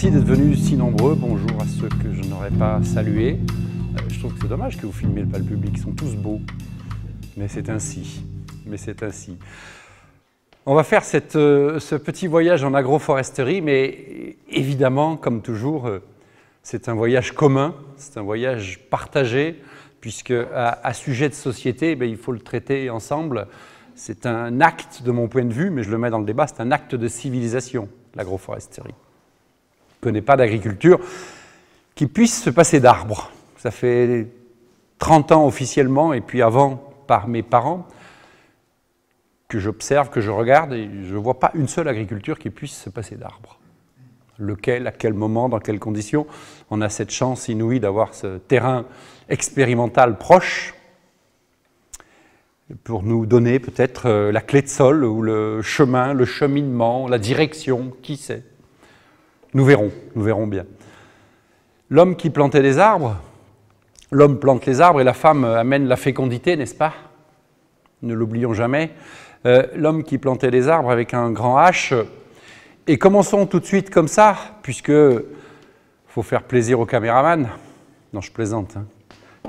Merci d'être venus si nombreux. Bonjour à ceux que je n'aurais pas salués. Je trouve que c'est dommage que vous filmez pas le public. Ils sont tous beaux. Mais c'est ainsi. On va faire ce petit voyage en agroforesterie, mais évidemment, comme toujours, c'est un voyage commun, c'est un voyage partagé, puisque à sujet de société, il faut le traiter ensemble. C'est un acte, de mon point de vue, mais je le mets dans le débat, c'est un acte de civilisation, l'agroforesterie. Je ne connais pas d'agriculture qui puisse se passer d'arbres. Ça fait 30 ans officiellement, et puis avant, par mes parents, que j'observe, que je regarde, et je ne vois pas une seule agriculture qui puisse se passer d'arbres. Lequel, à quel moment, dans quelles conditions? On a cette chance inouïe d'avoir ce terrain expérimental proche pour nous donner peut-être la clé de sol ou le chemin, le cheminement, la direction, qui sait? Nous verrons bien. L'homme qui plantait des arbres, l'homme plante les arbres et la femme amène la fécondité, n'est-ce pas? Ne l'oublions jamais. L'homme qui plantait des arbres avec un grand H. Et commençons tout de suite comme ça, puisque faut faire plaisir aux caméramans. Non, je plaisante. Hein.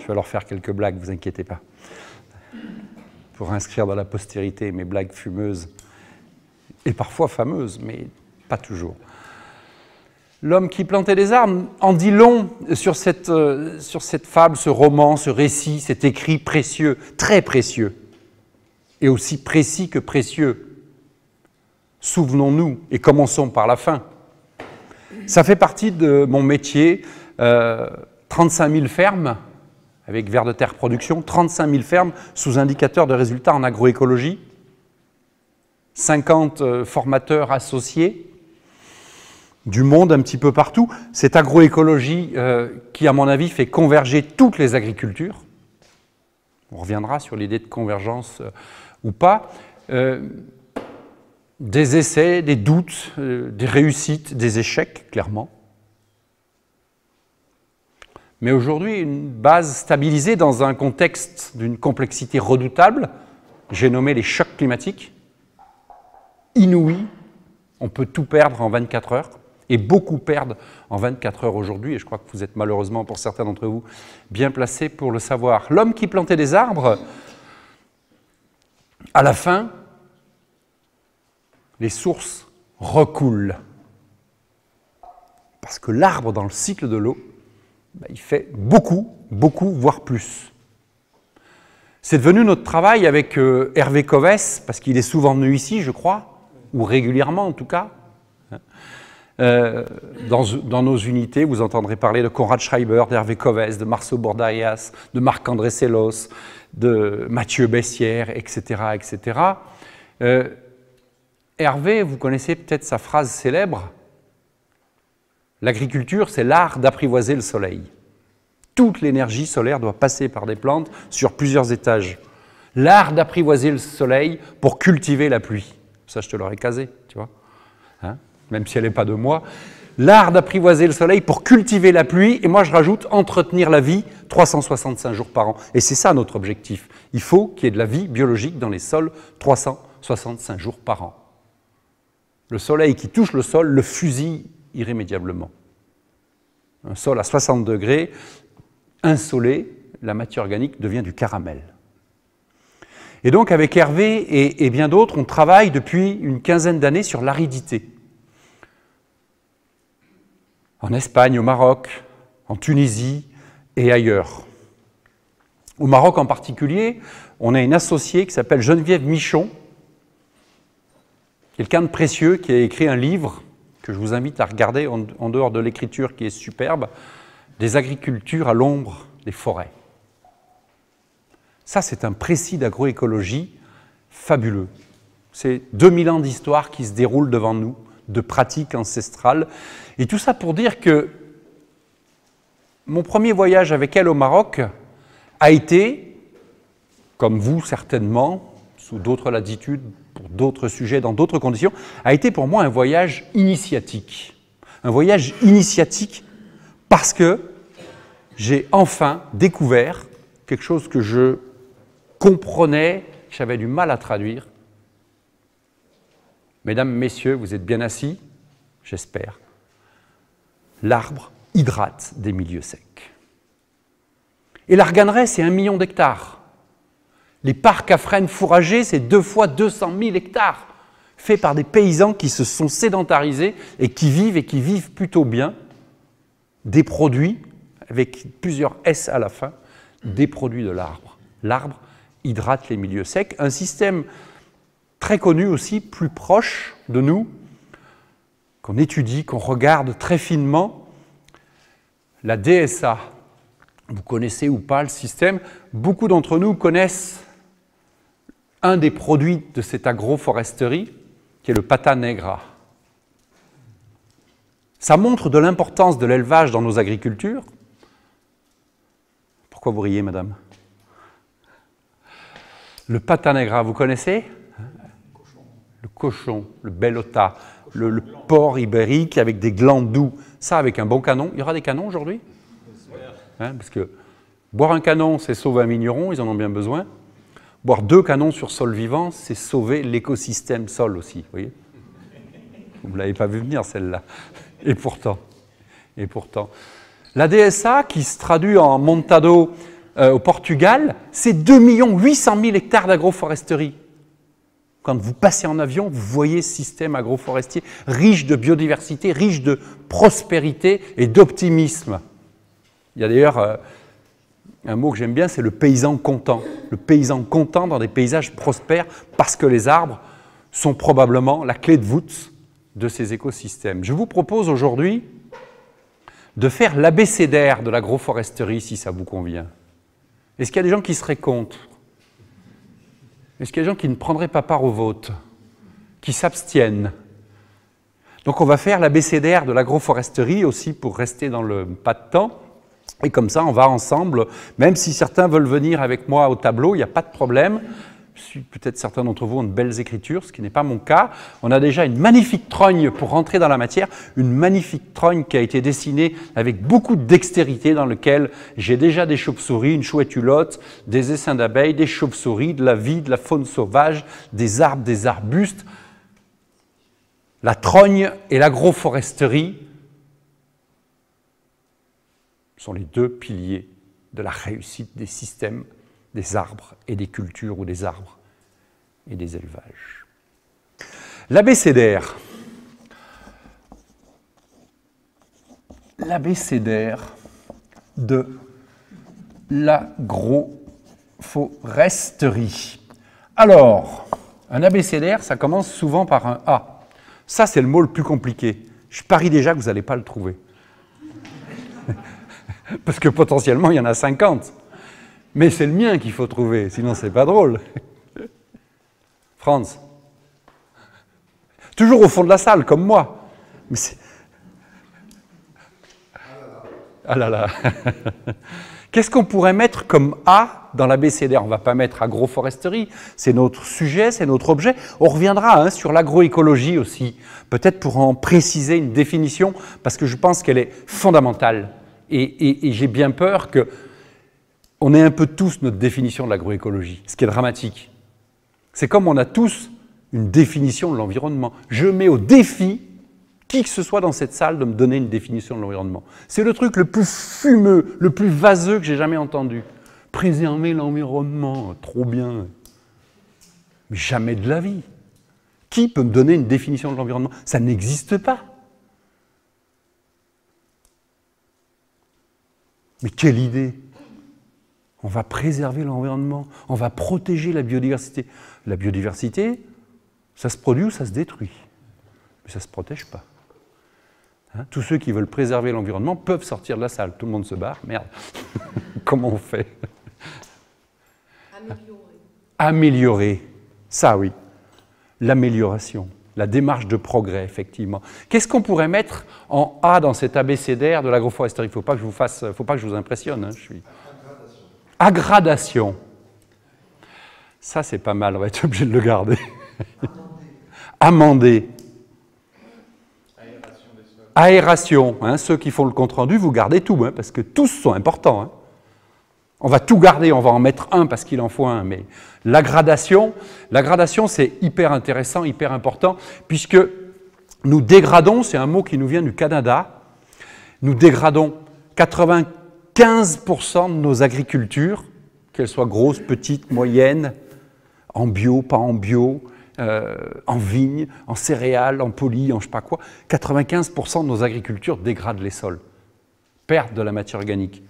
Je vais leur faire quelques blagues, vous inquiétez pas. Pour inscrire dans la postérité mes blagues fumeuses, et parfois fameuses, mais pas toujours. L'homme qui plantait des arbres en dit long sur cette fable, ce roman, ce récit, cet écrit précieux, très précieux, et aussi précis que précieux. Souvenons-nous, et commençons par la fin. Ça fait partie de mon métier, 35 000 fermes, avec Vers de Terre Production, 35 000 fermes sous indicateur de résultats en agroécologie, 50 formateurs associés, du monde un petit peu partout. Cette agroécologie qui, à mon avis, fait converger toutes les agricultures. On reviendra sur l'idée de convergence ou pas. Des essais, des doutes, des réussites, des échecs, clairement. Mais aujourd'hui, une base stabilisée dans un contexte d'une complexité redoutable, j'ai nommé les chocs climatiques, inouïs, on peut tout perdre en 24 heures, et beaucoup perdent en 24 heures aujourd'hui, et je crois que vous êtes malheureusement, pour certains d'entre vous, bien placés pour le savoir. L'homme qui plantait des arbres, à la fin, les sources recoulent. Parce que l'arbre, dans le cycle de l'eau, il fait beaucoup, voire plus. C'est devenu notre travail avec Hervé Covès, parce qu'il est souvent venu ici, je crois, ou régulièrement en tout cas. Dans nos unités, vous entendrez parler de Konrad Schreiber, d'Hervé Covès, de Marceau Bordarias, de Marc-André Sellos, de Mathieu Bessières, etc. etc. Hervé, vous connaissez peut-être sa phrase célèbre, « L'agriculture, c'est l'art d'apprivoiser le soleil. Toute l'énergie solaire doit passer par des plantes sur plusieurs étages. L'art d'apprivoiser le soleil pour cultiver la pluie. » Ça, je te l'aurais casé, tu vois, hein, même si elle n'est pas de moi. L'art d'apprivoiser le soleil pour cultiver la pluie, et moi je rajoute entretenir la vie 365 jours par an. Et c'est ça notre objectif. Il faut qu'il y ait de la vie biologique dans les sols 365 jours par an. Le soleil qui touche le sol le fusille irrémédiablement. Un sol à 60 degrés, insolé, la matière organique devient du caramel. Et donc avec Hervé et bien d'autres, on travaille depuis une quinzaine d'années sur l'aridité. En Espagne, au Maroc, en Tunisie et ailleurs. Au Maroc en particulier, on a une associée qui s'appelle Geneviève Michon, quelqu'un de précieux qui a écrit un livre que je vous invite à regarder en dehors de l'écriture qui est superbe, des agricultures à l'ombre des forêts. Ça, c'est un précis d'agroécologie fabuleux. C'est 2000 ans d'histoire qui se déroulent devant nous, de pratiques ancestrales. Et tout ça pour dire que mon premier voyage avec elle au Maroc a été, comme vous certainement, sous d'autres latitudes, pour d'autres sujets, dans d'autres conditions, a été pour moi un voyage initiatique. Un voyage initiatique parce que j'ai enfin découvert quelque chose que je comprenais, que j'avais du mal à traduire. Mesdames, Messieurs, vous êtes bien assis, j'espère. l'arbre hydrate des milieux secs. Et l'arganeraie, c'est 1 million d'hectares. Les parcs à frênes fourragers, c'est 2 fois 200 000 hectares, faits par des paysans qui se sont sédentarisés et qui vivent plutôt bien, des produits, avec plusieurs S à la fin, des produits de l'arbre. L'arbre hydrate les milieux secs. Un système très connu aussi, plus proche de nous, qu'on étudie, qu'on regarde très finement, la DSA. Vous connaissez ou pas le système? Beaucoup d'entre nous connaissent un des produits de cette agroforesterie, qui est le pata negra. Ça montre de l'importance de l'élevage dans nos agricultures. Pourquoi vous riez, madame? Le pata negra, vous connaissez? Le cochon, le bellota, le porc ibérique avec des glands doux. Ça, avec un bon canon. Il y aura des canons aujourd'hui? Hein, parce que boire un canon, c'est sauver un vigneron, ils en ont bien besoin. Boire 2 canons sur sol vivant, c'est sauver l'écosystème sol aussi. Vous voyez? Vous ne l'avez pas vu venir, celle-là. Et pourtant. La DSA, qui se traduit en Montado au Portugal, c'est 2 800 000 hectares d'agroforesterie. Quand vous passez en avion, vous voyez ce système agroforestier riche de biodiversité, riche de prospérité et d'optimisme. Il y a d'ailleurs un mot que j'aime bien, c'est le paysan content. Le paysan content dans des paysages prospères parce que les arbres sont probablement la clé de voûte de ces écosystèmes. Je vous propose aujourd'hui de faire l'abécédaire de l'agroforesterie, si ça vous convient. Est-ce qu'il y a des gens qui seraient contre? Est-ce qu'il y a des gens qui ne prendraient pas part au vote? Qui s'abstiennent? Donc on va faire l'abécédaire de l'agroforesterie aussi pour rester dans le pas de temps. Et comme ça, on va ensemble, même si certains veulent venir avec moi au tableau, il n'y a pas de problème. Peut-être certains d'entre vous ont de belles écritures, ce qui n'est pas mon cas. On a déjà une magnifique trogne pour rentrer dans la matière, une magnifique trogne qui a été dessinée avec beaucoup de dextérité, dans laquelle j'ai déjà des chauves-souris, une chouette hulotte, des essaims d'abeilles, des chauves-souris, de la vie, de la faune sauvage, des arbres, des arbustes. La trogne et l'agroforesterie sont les 2 piliers de la réussite des systèmes des arbres et des cultures ou des arbres et des élevages. L'abécédaire. L'abécédaire de l'agroforesterie. Alors, un abécédaire, ça commence souvent par un A. Ça, c'est le mot le plus compliqué. Je parie déjà que vous n'allez pas le trouver. Parce que potentiellement, il y en a 50. Mais c'est le mien qu'il faut trouver, sinon c'est pas drôle. Franz. Toujours au fond de la salle, comme moi. Mais ah là là. Qu'est-ce qu'on pourrait mettre comme A dans l'abécédaire? On ne va pas mettre agroforesterie, c'est notre sujet, c'est notre objet. On reviendra sur l'agroécologie aussi, peut-être pour en préciser une définition, parce que je pense qu'elle est fondamentale. Et j'ai bien peur qu'on ait un peu tous notre définition de l'agroécologie, ce qui est dramatique. C'est comme on a tous une définition de l'environnement. Je mets au défi qui que ce soit dans cette salle de me donner une définition de l'environnement. C'est le truc le plus fumeux, le plus vaseux que j'ai jamais entendu. Préserver l'environnement, trop bien. Mais jamais de la vie. Qui peut me donner une définition de l'environnement? Ça n'existe pas. Mais quelle idée! On va préserver l'environnement, on va protéger la biodiversité. La biodiversité, ça se produit ou ça se détruit. Mais ça ne se protège pas. Hein? Tous ceux qui veulent préserver l'environnement peuvent sortir de la salle. Tout le monde se barre, merde. Comment on fait? Améliorer. Améliorer, ça oui. L'amélioration, la démarche de progrès, effectivement. Qu'est-ce qu'on pourrait mettre en A dans cet abécédaire de l'agroforesterie? Il ne faut pas que je vous impressionne. Hein, Aggradation. Ça, c'est pas mal, on va être obligé de le garder. Amender. Aération des sols. Aération. Hein, ceux qui font le compte-rendu, vous gardez tout, hein, parce que tous sont importants. Hein. On va tout garder, on va en mettre un parce qu'il en faut un. Mais l'aggradation, c'est hyper intéressant, hyper important, puisque nous dégradons, c'est un mot qui nous vient du Canada, Nous dégradons 95% de nos agricultures, qu'elles soient grosses, petites, moyennes, en bio, pas en bio, en vigne, en céréales, en poly, en je sais pas quoi. 95% de nos agricultures dégradent les sols, perdent de la matière organique.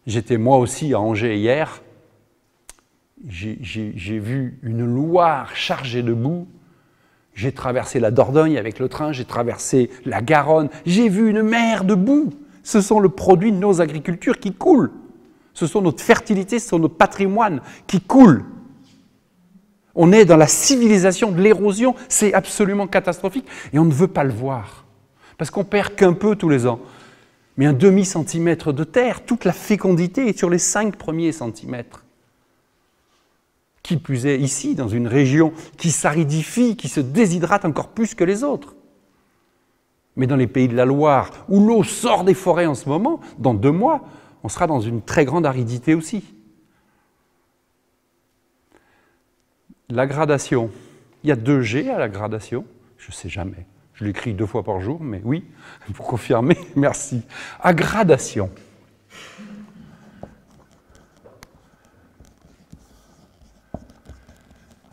J'étais moi aussi à Angers hier, j'ai vu une Loire chargée de boue, j'ai traversé la Dordogne avec le train, j'ai traversé la Garonne, j'ai vu une mer de boue. Ce sont le produit de nos agricultures qui coulent. Ce sont notre fertilité, ce sont notre patrimoine qui coule. On est dans la civilisation de l'érosion, c'est absolument catastrophique et on ne veut pas le voir. Parce qu'on perd qu'un peu tous les ans. Mais un demi-centimètre de terre, toute la fécondité est sur les 5 premiers centimètres. Qui plus est ici, dans une région qui s'aridifie, qui se déshydrate encore plus que les autres. Mais dans les pays de la Loire, où l'eau sort des forêts en ce moment, dans 2 mois, on sera dans une très grande aridité aussi. La gradation. Il y a 2 G à la gradation. Je ne sais jamais. Je l'écris 2 fois par jour, mais oui, vous confirmez, merci. À gradation.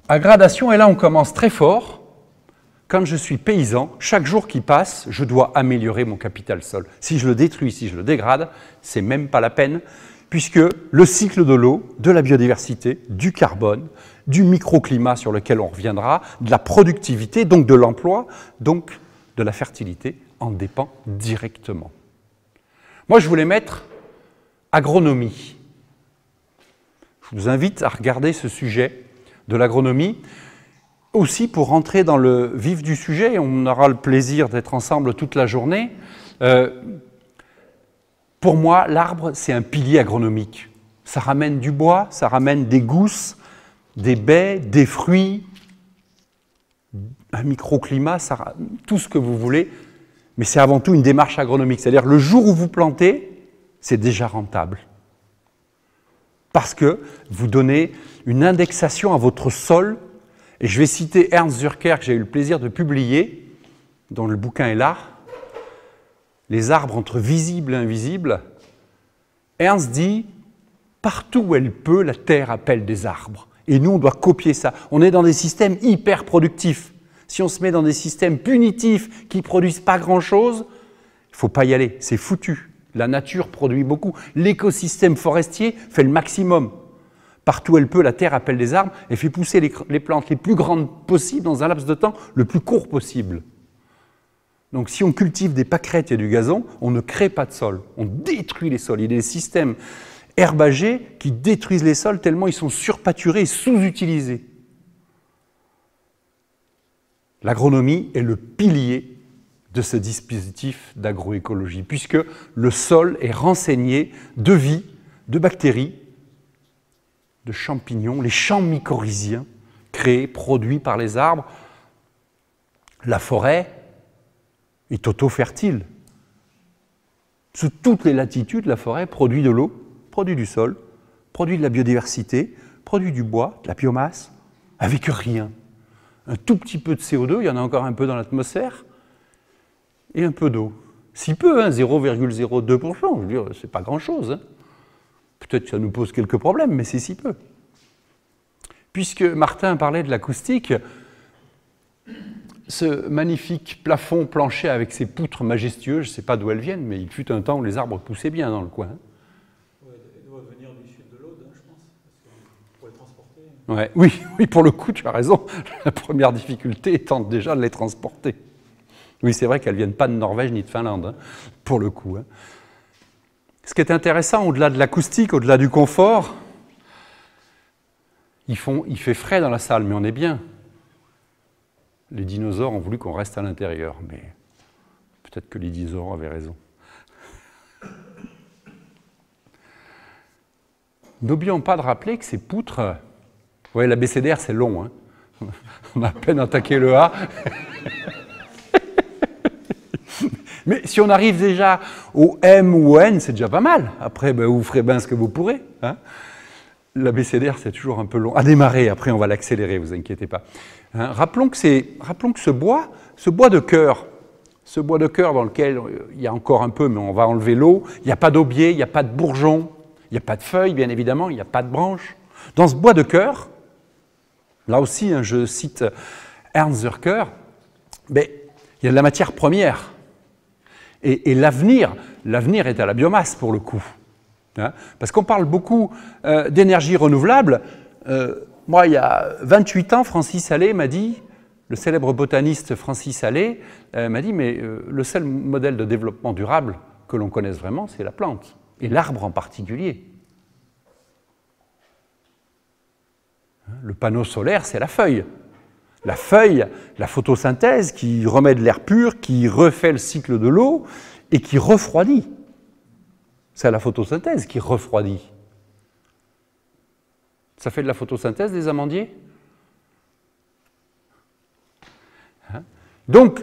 À gradation, et là on commence très fort. Quand je suis paysan, chaque jour qui passe, je dois améliorer mon capital sol. Si je le détruis, si je le dégrade, c'est même pas la peine, puisque le cycle de l'eau, de la biodiversité, du carbone, du microclimat sur lequel on reviendra, de la productivité, donc de l'emploi, donc de la fertilité, en dépend directement. Moi, je voulais mettre agronomie. Je vous invite à regarder ce sujet de l'agronomie, aussi pour rentrer dans le vif du sujet, on aura le plaisir d'être ensemble toute la journée. Pour moi, l'arbre, c'est un pilier agronomique. Ça ramène du bois, ça ramène des gousses, des baies, des fruits, un microclimat, tout ce que vous voulez, mais c'est avant tout une démarche agronomique. C'est-à-dire, le jour où vous plantez, c'est déjà rentable. Parce que vous donnez une indexation à votre sol. Et je vais citer Ernst Zürcher, que j'ai eu le plaisir de publier, dont le bouquin est là, Les arbres entre visible et invisible. Ernst dit, partout où elle peut, la terre appelle des arbres. Et nous, on doit copier ça. On est dans des systèmes hyper productifs. Si on se met dans des systèmes punitifs qui ne produisent pas grand-chose, il ne faut pas y aller, c'est foutu. La nature produit beaucoup. L'écosystème forestier fait le maximum. Partout où elle peut, la terre appelle des arbres et fait pousser les plantes les plus grandes possibles dans un laps de temps le plus court possible. Donc si on cultive des pâquerettes et du gazon, on ne crée pas de sol, on détruit les sols. Il y a des systèmes herbagers qui détruisent les sols tellement ils sont surpâturés et sous-utilisés. L'agronomie est le pilier de ce dispositif d'agroécologie, puisque le sol est renseigné de vie, de bactéries, de champignons, les champs mycorhiziens créés, produits par les arbres. La forêt est auto-fertile. Sous toutes les latitudes, la forêt produit de l'eau, produit du sol, produit de la biodiversité, produit du bois, de la biomasse, avec rien. Un tout petit peu de CO2, il y en a encore un peu dans l'atmosphère, et un peu d'eau. Si peu, hein, 0,02%, je veux dire, c'est pas grand-chose. Hein. Peut-être que ça nous pose quelques problèmes, mais c'est si peu. Puisque Martin parlait de l'acoustique, ce magnifique plafond plancher avec ses poutres majestueuses, je ne sais pas d'où elles viennent, mais il fut un temps où les arbres poussaient bien dans le coin. Ouais, elles doivent venir du sud de l'Aude, hein, je pense, pour les transporter. Ouais, oui, pour le coup, tu as raison. La première difficulté étant déjà de les transporter. Oui, c'est vrai qu'elles ne viennent pas de Norvège ni de Finlande, hein, pour le coup. Hein. Ce qui est intéressant, au-delà de l'acoustique, au-delà du confort, il fait frais dans la salle, mais on est bien. Les dinosaures ont voulu qu'on reste à l'intérieur, mais peut-être que les dinosaures avaient raison. N'oublions pas de rappeler que ces poutres... Vous voyez, l'abécédaire, c'est long. Hein. On a à peine attaqué le A. Mais si on arrive déjà au M ou au N, c'est déjà pas mal. Après, ben, vous ferez bien ce que vous pourrez. Hein. L'abécédaire, c'est toujours un peu long. À démarrer, après on va l'accélérer, vous inquiétez pas. Hein, rappelons que ce bois de cœur, Ce bois de cœur dans lequel il y a encore un peu, mais on va enlever l'eau, il n'y a pas d'aubier, il n'y a pas de bourgeon, il n'y a pas de feuilles, bien évidemment, il n'y a pas de branches. Dans ce bois de cœur, là aussi, hein, je cite Ernst Zürcher, mais il y a de la matière première. Et l'avenir est à la biomasse pour le coup. Hein, parce qu'on parle beaucoup d'énergie renouvelable. Moi, il y a 28 ans, Francis Allais m'a dit, le célèbre botaniste Francis Allais m'a dit, mais le seul modèle de développement durable que l'on connaisse vraiment, c'est la plante, et l'arbre en particulier. Le panneau solaire, c'est la feuille. La feuille, la photosynthèse qui remet de l'air pur, qui refait le cycle de l'eau et qui refroidit. C'est la photosynthèse qui refroidit. Ça fait de la photosynthèse des amandiers? Hein? Donc,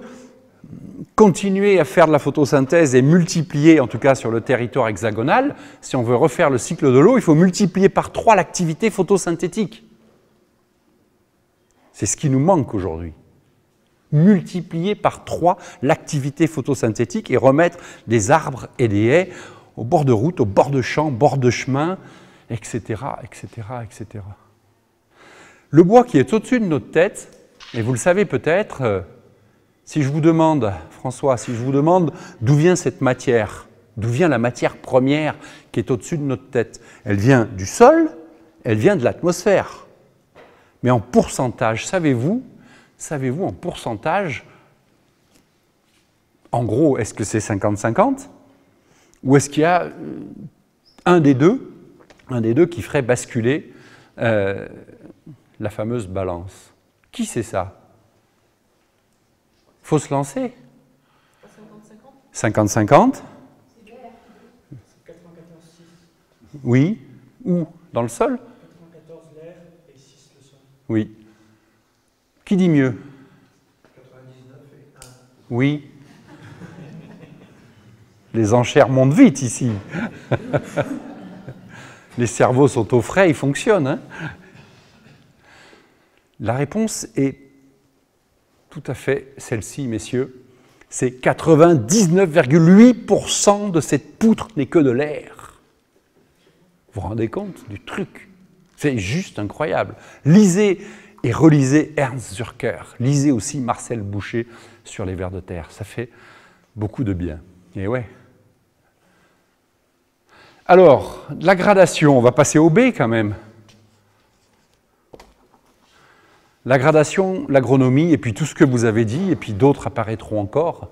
continuer à faire de la photosynthèse et multiplier, en tout cas sur le territoire hexagonal, si on veut refaire le cycle de l'eau, il faut multiplier par 3 l'activité photosynthétique. C'est ce qui nous manque aujourd'hui. Multiplier par 3 l'activité photosynthétique et remettre des arbres et des haies au bord de route, au bord de champs, au bord de chemins, etc., etc., etc. Le bois qui est au-dessus de notre tête, et vous le savez peut-être, si je vous demande, François, si je vous demande d'où vient cette matière, d'où vient la matière première qui est au-dessus de notre tête, elle vient du sol, elle vient de l'atmosphère. Mais en pourcentage, savez-vous en pourcentage, en gros, est-ce que c'est 50-50? Ou est-ce qu'il y a un des deux qui ferait basculer la fameuse balance? Qui c'est ça? Il faut se lancer. 50-50? Oui. Où? Dans le sol? Oui. Qui dit mieux? 99 et 1. Oui. Les enchères montent vite ici. Les cerveaux sont au frais, ils fonctionnent. Hein? La réponse est tout à fait celle-ci, messieurs. C'est 99,8% de cette poutre n'est que de l'air. Vous vous rendez compte du truc? C'est juste incroyable. Lisez et relisez Ernst Zürcher. Lisez aussi Marcel Boucher sur les vers de terre. Ça fait beaucoup de bien. Et ouais. Alors, la gradation, on va passer au B quand même. La gradation, l'agronomie, et puis tout ce que vous avez dit, et puis d'autres apparaîtront encore.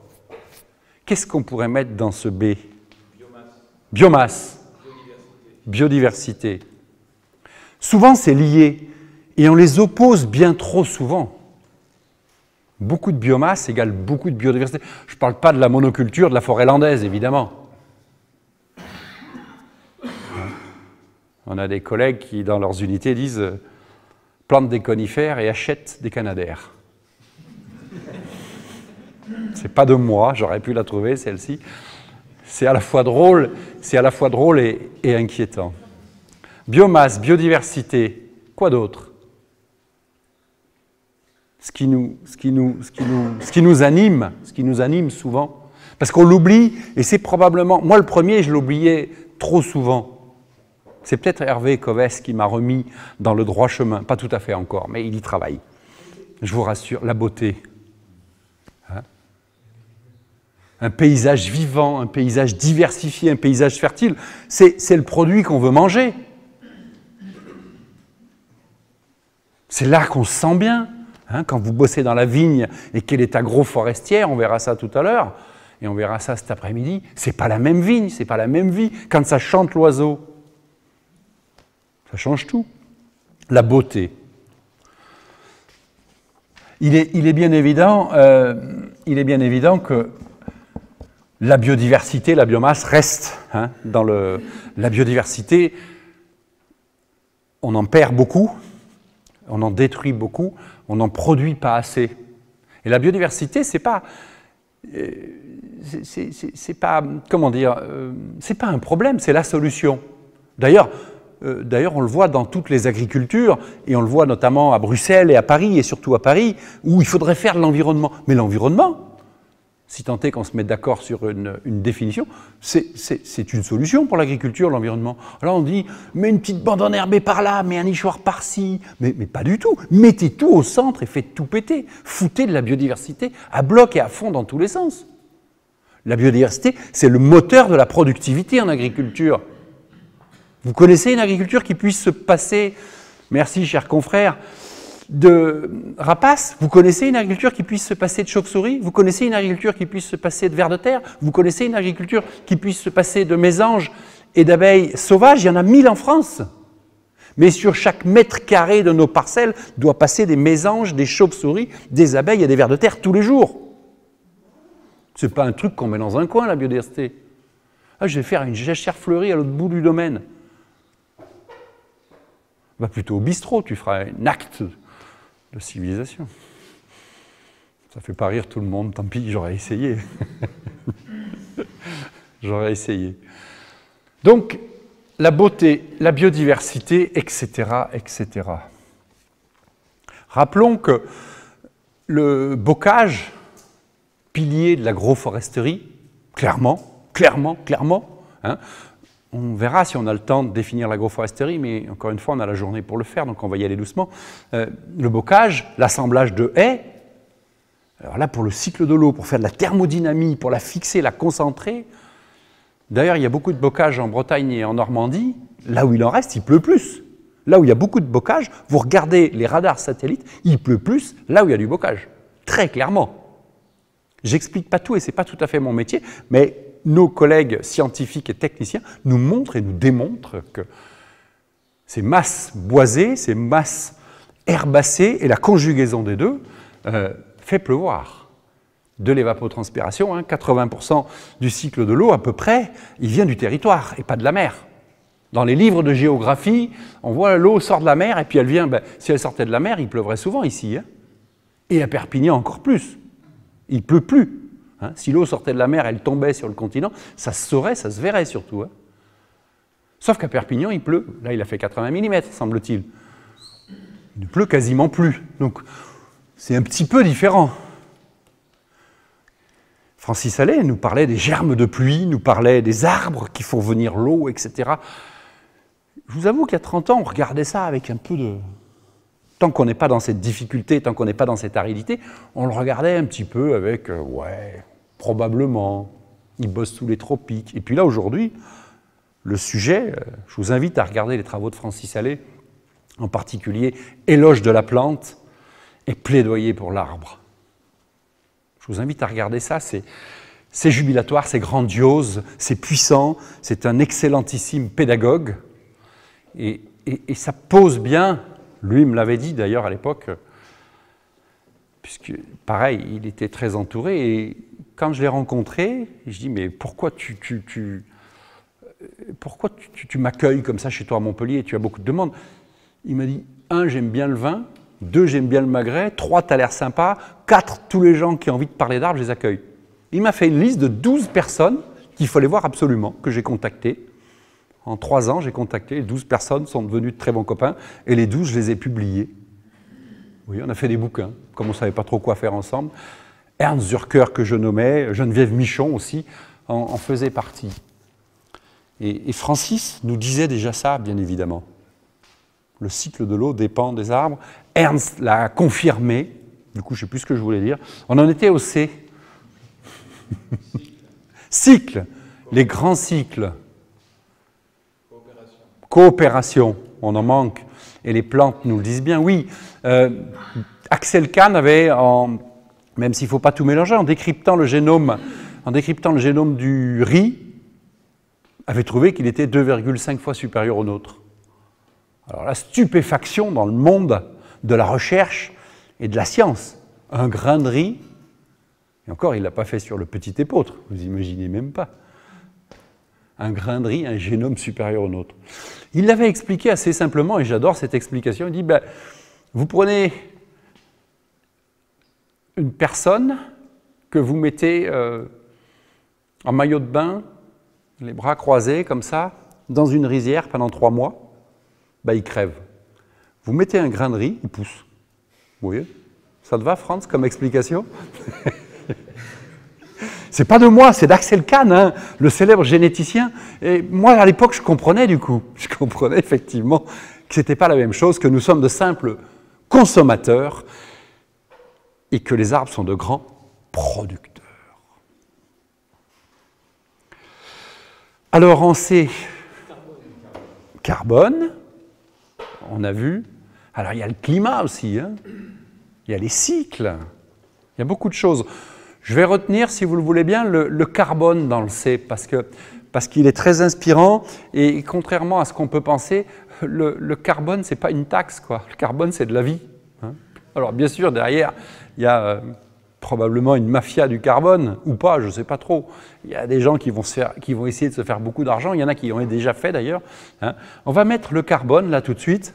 Qu'est-ce qu'on pourrait mettre dans ce B? Biomasse. Biodiversité. Souvent, c'est lié, et on les oppose bien trop souvent. Beaucoup de biomasse égale beaucoup de biodiversité. Je ne parle pas de la monoculture de la forêt landaise, évidemment. On a des collègues qui, dans leurs unités, disent « plantent des conifères et achètent des canadaires ». C'est pas de moi, j'aurais pu la trouver, celle-ci. C'est à la fois drôle, et inquiétant. Biomasse, biodiversité, quoi d'autre? Ce qui nous anime souvent, parce qu'on l'oublie, et c'est probablement, moi le premier, je l'oubliais trop souvent. C'est peut-être Hervé Covès qui m'a remis dans le droit chemin, pas tout à fait encore, mais il y travaille. Je vous rassure, la beauté. Hein? Un paysage vivant, un paysage diversifié, un paysage fertile, c'est le produit qu'on veut manger. C'est là qu'on se sent bien. Hein, quand vous bossez dans la vigne et qu'elle est agroforestière, on verra ça tout à l'heure, et on verra ça cet après-midi, c'est pas la même vigne, c'est pas la même vie. Quand ça chante l'oiseau, ça change tout. La beauté. Il est bien évident que la biodiversité, la biomasse reste. Hein, dans la biodiversité, on en perd beaucoup. On en détruit beaucoup, on n'en produit pas assez. Et la biodiversité, c'est pas comment dire, c'est pas un problème, c'est la solution. D'ailleurs, on le voit dans toutes les agricultures, et on le voit notamment à Bruxelles et à Paris, et surtout à Paris, où il faudrait faire de l'environnement. Mais l'environnement, Si tant est qu'on se mette d'accord sur une définition, c'est une solution pour l'agriculture, l'environnement. Alors on dit, mets une petite bande enherbée par là, mets un nichoir par-ci, mais pas du tout. Mettez tout au centre et faites tout péter. Foutez de la biodiversité à bloc et à fond dans tous les sens. La biodiversité, c'est le moteur de la productivité en agriculture. Vous connaissez une agriculture qui puisse se passer, merci chers confrères, de rapaces? Vous connaissez une agriculture qui puisse se passer de chauves-souris? Vous connaissez une agriculture qui puisse se passer de vers de terre? Vous connaissez une agriculture qui puisse se passer de mésanges et d'abeilles sauvages? Il y en a 1000 en France. Mais sur chaque mètre carré de nos parcelles doit passer des mésanges, des chauves-souris, des abeilles et des vers de terre tous les jours. Ce n'est pas un truc qu'on met dans un coin, la biodiversité. Ah, je vais faire une jachère fleurie à l'autre bout du domaine. Va plutôt au bistrot, tu feras un acte de civilisation. Ça fait pas rire tout le monde, tant pis, j'aurais essayé. J'aurais essayé. Donc, la beauté, la biodiversité, etc., etc. Rappelons que le bocage, pilier de l'agroforesterie, clairement, hein, on verra si on a le temps de définir l'agroforesterie, mais encore une fois, on a la journée pour le faire, donc on va y aller doucement. Le bocage, l'assemblage de haies, alors là, pour le cycle de l'eau, pour faire de la thermodynamie, pour la fixer, la concentrer. D'ailleurs, il y a beaucoup de bocage en Bretagne et en Normandie. Là où il en reste, il pleut plus. Là où il y a beaucoup de bocage, vous regardez les radars satellites, il pleut plus là où il y a du bocage. Très clairement. J'explique pas tout et ce n'est pas tout à fait mon métier, mais nos collègues scientifiques et techniciens nous montrent et nous démontrent que ces masses boisées, ces masses herbacées et la conjugaison des deux fait pleuvoir. De l'évapotranspiration, hein, 80% du cycle de l'eau à peu près, il vient du territoire et pas de la mer. Dans les livres de géographie, on voit l'eau sort de la mer et puis elle vient, si elle sortait de la mer, il pleuvrait souvent ici. Hein, et à Perpignan encore plus. Il ne pleut plus. Hein. Si l'eau sortait de la mer, elle tombait sur le continent, ça se saurait, ça se verrait surtout. Hein. Sauf qu'à Perpignan, il pleut. Là, il a fait 80 mm, semble-t-il. Il ne pleut quasiment plus. Donc, c'est un petit peu différent. Francis Allais nous parlait des germes de pluie, nous parlait des arbres qui font venir l'eau, etc. Je vous avoue qu'il y a 30 ans, on regardait ça avec un peu de... Tant qu'on n'est pas dans cette difficulté, tant qu'on n'est pas dans cette aridité, on le regardait un petit peu avec, ouais, probablement, il bosse sous les tropiques. Et puis là, aujourd'hui, le sujet, je vous invite à regarder les travaux de Francis Allais, en particulier Éloge de la plante et Plaidoyer pour l'arbre. Je vous invite à regarder ça, c'est jubilatoire, c'est grandiose, c'est puissant, c'est un excellentissime pédagogue. Et ça pose bien, lui me l'avait dit d'ailleurs à l'époque, puisque pareil, il était très entouré, et quand je l'ai rencontré, je dis mais pourquoi tu m'accueilles comme ça chez toi à Montpellier, tu as beaucoup de demandes. Il m'a dit, 1, j'aime bien le vin, 2, j'aime bien le magret, 3, tu as l'air sympa, 4, tous les gens qui ont envie de parler d'arbres, je les accueille. Il m'a fait une liste de 12 personnes qu'il fallait voir absolument, que j'ai contactées. En 3 ans, j'ai contacté, les 12 personnes sont devenues de très bons copains, et les 12, je les ai publiées. Oui, on a fait des bouquins, comme on ne savait pas trop quoi faire ensemble. Ernst Zürcher, que je nommais, Geneviève Michon aussi, en faisait partie. Et Francis nous disait déjà ça, bien évidemment. Le cycle de l'eau dépend des arbres. Ernst l'a confirmé. Du coup, je ne sais plus ce que je voulais dire. On en était au C. Cycle. Les grands cycles. Coopération. On en manque. Et les plantes nous le disent bien. Oui, Axel Kahn avait, même s'il ne faut pas tout mélanger, en décryptant le génome du riz, avait trouvé qu'il était 2,5 fois supérieur au nôtre. Alors la stupéfaction dans le monde de la recherche et de la science. Un grain de riz, et encore il ne l'a pas fait sur le petit épeautre, vous imaginez même pas. Un grain de riz, un génome supérieur au nôtre. Il l'avait expliqué assez simplement, et j'adore cette explication. Il dit, vous prenez une personne que vous mettez en maillot de bain, les bras croisés comme ça, dans une rizière pendant 3 mois, il crève. Vous mettez un grain de riz, il pousse. Vous voyez? Ça te va, Franz, comme explication? C'est pas de moi, c'est d'Axel Kahn, hein, le célèbre généticien. Et moi, à l'époque, je comprenais du coup. Je comprenais effectivement que ce n'était pas la même chose, que nous sommes de simples consommateurs et que les arbres sont de grands producteurs. Alors, on sait carbone, on a vu. Alors, il y a le climat aussi, hein. Il y a les cycles, il y a beaucoup de choses. Je vais retenir, si vous le voulez bien, le carbone dans le C, parce qu'il est très inspirant, et contrairement à ce qu'on peut penser, le carbone, ce n'est pas une taxe, quoi. Le carbone, c'est de la vie, hein. Alors, bien sûr, derrière, il y a probablement une mafia du carbone, ou pas, je ne sais pas trop. Il y a des gens qui vont essayer de se faire beaucoup d'argent, il y en a qui ont déjà fait d'ailleurs, hein. On va mettre le carbone, là, tout de suite.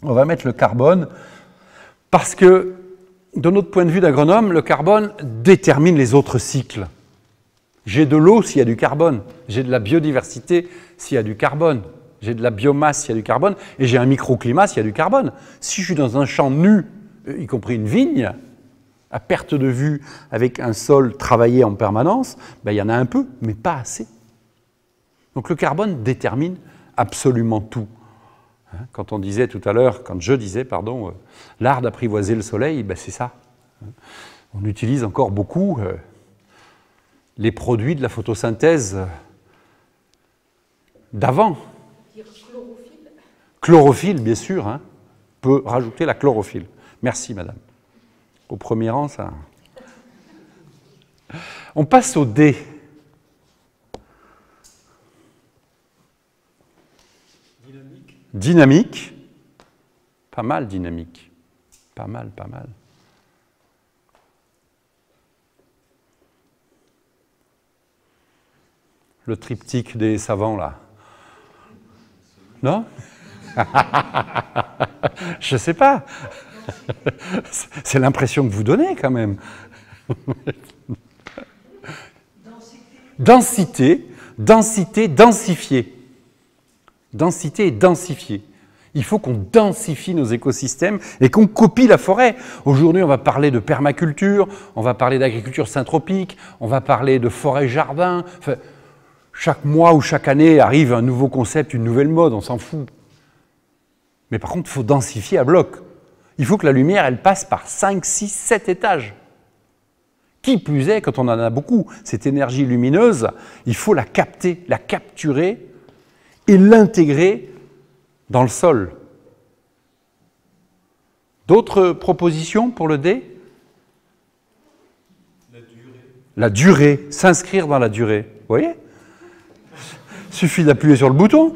On va mettre le carbone, parce que, de notre point de vue d'agronome, le carbone détermine les autres cycles. J'ai de l'eau s'il y a du carbone, j'ai de la biodiversité s'il y a du carbone, j'ai de la biomasse s'il y a du carbone, et j'ai un microclimat s'il y a du carbone. Si je suis dans un champ nu, y compris une vigne, à perte de vue, avec un sol travaillé en permanence, ben, il y en a un peu, mais pas assez. Donc le carbone détermine absolument tout. Quand on disait tout à l'heure, quand je disais, pardon, l'art d'apprivoiser le soleil, ben c'est ça. On utilise encore beaucoup les produits de la photosynthèse d'avant. Chlorophylle. Chlorophylle, bien sûr, hein. On peut rajouter la chlorophylle. Merci, madame. Au premier rang, ça. On passe au D. Dynamique, pas mal dynamique, pas mal, pas mal. Le triptyque des savants, là. Non? Je ne sais pas. C'est l'impression que vous donnez, quand même. Densité, densité, densifier. Densité et densifier. Il faut qu'on densifie nos écosystèmes et qu'on copie la forêt. Aujourd'hui, on va parler de permaculture, on va parler d'agriculture syntropique, on va parler de forêt-jardin. Enfin, chaque mois ou chaque année arrive un nouveau concept, une nouvelle mode, on s'en fout. Mais par contre, il faut densifier à bloc. Il faut que la lumière, elle passe par 5, 6, 7 étages. Qui plus est, quand on en a beaucoup, cette énergie lumineuse, il faut la capter, la capturer et l'intégrer dans le sol. D'autres propositions pour le D? La durée. La durée, s'inscrire dans la durée. Vous voyez? Suffit d'appuyer sur le bouton.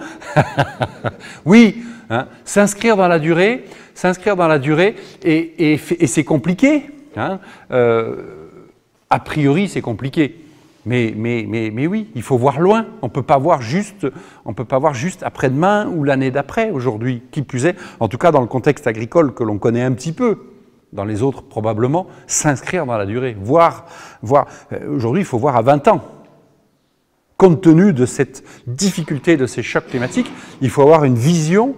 Oui, hein, s'inscrire dans la durée, et c'est compliqué. Hein, a priori, c'est compliqué. Mais oui, il faut voir loin. On ne peut pas voir juste après-demain ou l'année d'après aujourd'hui. Qui plus est, en tout cas dans le contexte agricole que l'on connaît un petit peu, dans les autres probablement, s'inscrire dans la durée. Aujourd'hui, il faut voir à 20 ans. Compte tenu de cette difficulté, de ces chocs climatiques, il faut avoir une vision,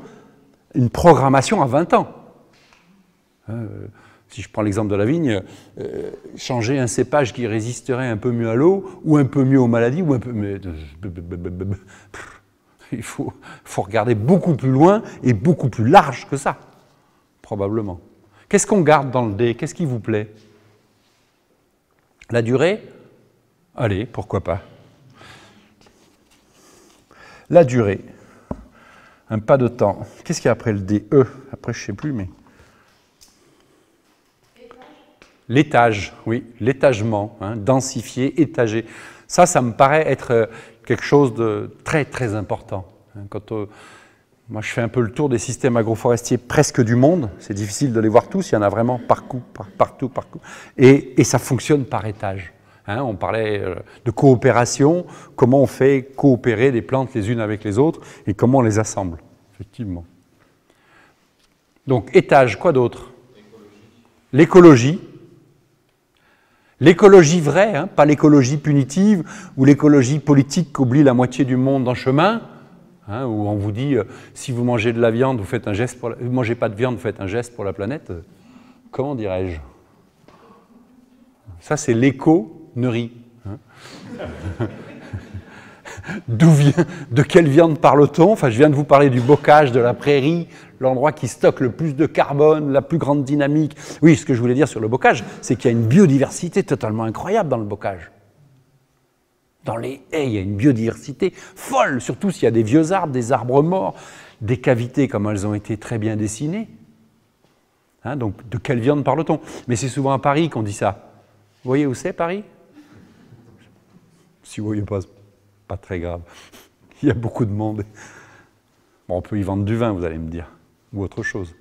une programmation à 20 ans. Si je prends l'exemple de la vigne, changer un cépage qui résisterait un peu mieux à l'eau, ou un peu mieux aux maladies, ou un peu mieux... Il faut regarder beaucoup plus loin et beaucoup plus large que ça, probablement. Qu'est-ce qu'on garde dans le D? Qu'est-ce qui vous plaît? La durée? Allez, pourquoi pas. La durée. Un pas de temps. Qu'est-ce qu'il y a après le D? Après, je ne sais plus, mais... L'étage, oui, l'étagement, hein, densifier, étager. Ça me paraît être quelque chose de très, très important. Quand moi, je fais un peu le tour des systèmes agroforestiers presque du monde. C'est difficile de les voir tous, il y en a vraiment partout. Et ça fonctionne par étage. Hein, on parlait de coopération, comment on fait coopérer des plantes les unes avec les autres et comment on les assemble, effectivement. Donc, étage, quoi d'autre? L'écologie. L'écologie vraie, hein, pas l'écologie punitive ou l'écologie politique qui oublie la moitié du monde en chemin, hein, où on vous dit si vous mangez de la viande, vous faites un geste pour vous mangez pas de viande, vous faites un geste pour la planète. Comment dirais-je? Ça, c'est l'éco-neurie. Hein. De quelle viande parle-t-on? Enfin, je viens de vous parler du bocage, de la prairie, l'endroit qui stocke le plus de carbone, la plus grande dynamique. Oui, ce que je voulais dire sur le bocage, c'est qu'il y a une biodiversité totalement incroyable dans le bocage. Dans les haies, il y a une biodiversité folle, surtout s'il y a des vieux arbres, des arbres morts, des cavités comme elles ont été très bien dessinées. Hein, donc, de quelle viande parle-t-on? Mais c'est souvent à Paris qu'on dit ça. Vous voyez où c'est, Paris? Si vous ne voyez pas très grave. Il y a beaucoup de monde. Bon, on peut y vendre du vin, vous allez me dire, ou autre chose.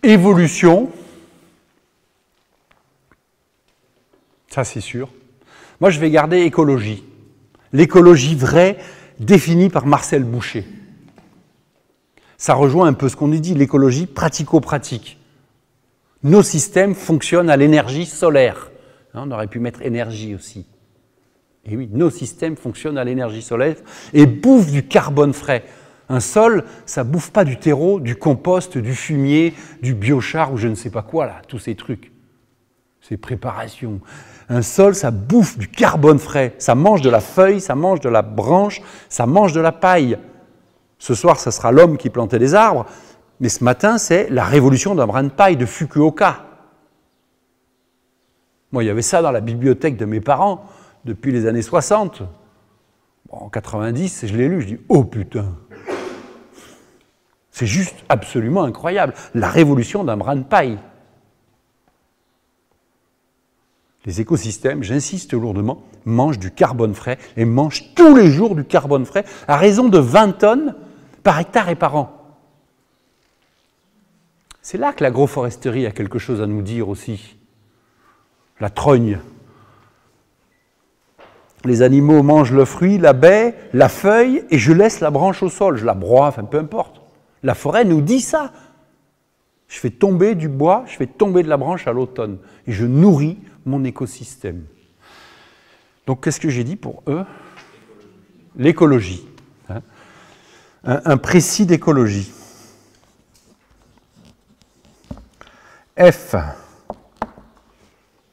Évolution. Ça, c'est sûr. Moi, je vais garder écologie. L'écologie vraie, définie par Marcel Boucher. Ça rejoint un peu ce qu'on nous dit, l'écologie pratico-pratique. Nos systèmes fonctionnent à l'énergie solaire. On aurait pu mettre énergie aussi. Et oui, nos systèmes fonctionnent à l'énergie solaire et bouffent du carbone frais. Un sol, ça ne bouffe pas du terreau, du compost, du fumier, du biochar ou je ne sais pas quoi, là, tous ces trucs. Ces préparations. Un sol, ça bouffe du carbone frais. Ça mange de la feuille, ça mange de la branche, ça mange de la paille. Ce soir, ça sera l'homme qui plantait des arbres, mais ce matin, c'est la révolution d'un brin de paille de Fukuoka. Moi, il y avait ça dans la bibliothèque de mes parents depuis les années 60. Bon, en 90, je l'ai lu, je dis « Oh putain !» C'est juste absolument incroyable. La révolution d'un brin de paille. Les écosystèmes, j'insiste lourdement, mangent du carbone frais et mangent tous les jours du carbone frais à raison de 20 tonnes par hectare et par an. C'est là que l'agroforesterie a quelque chose à nous dire aussi. La trogne. Les animaux mangent le fruit, la baie, la feuille, et je laisse la branche au sol. Je la broie, enfin peu importe. La forêt nous dit ça. Je fais tomber du bois, je fais tomber de la branche à l'automne. Et je nourris mon écosystème. Donc qu'est-ce que j'ai dit pour eux? L'écologie. Hein, un précis d'écologie. F. Là,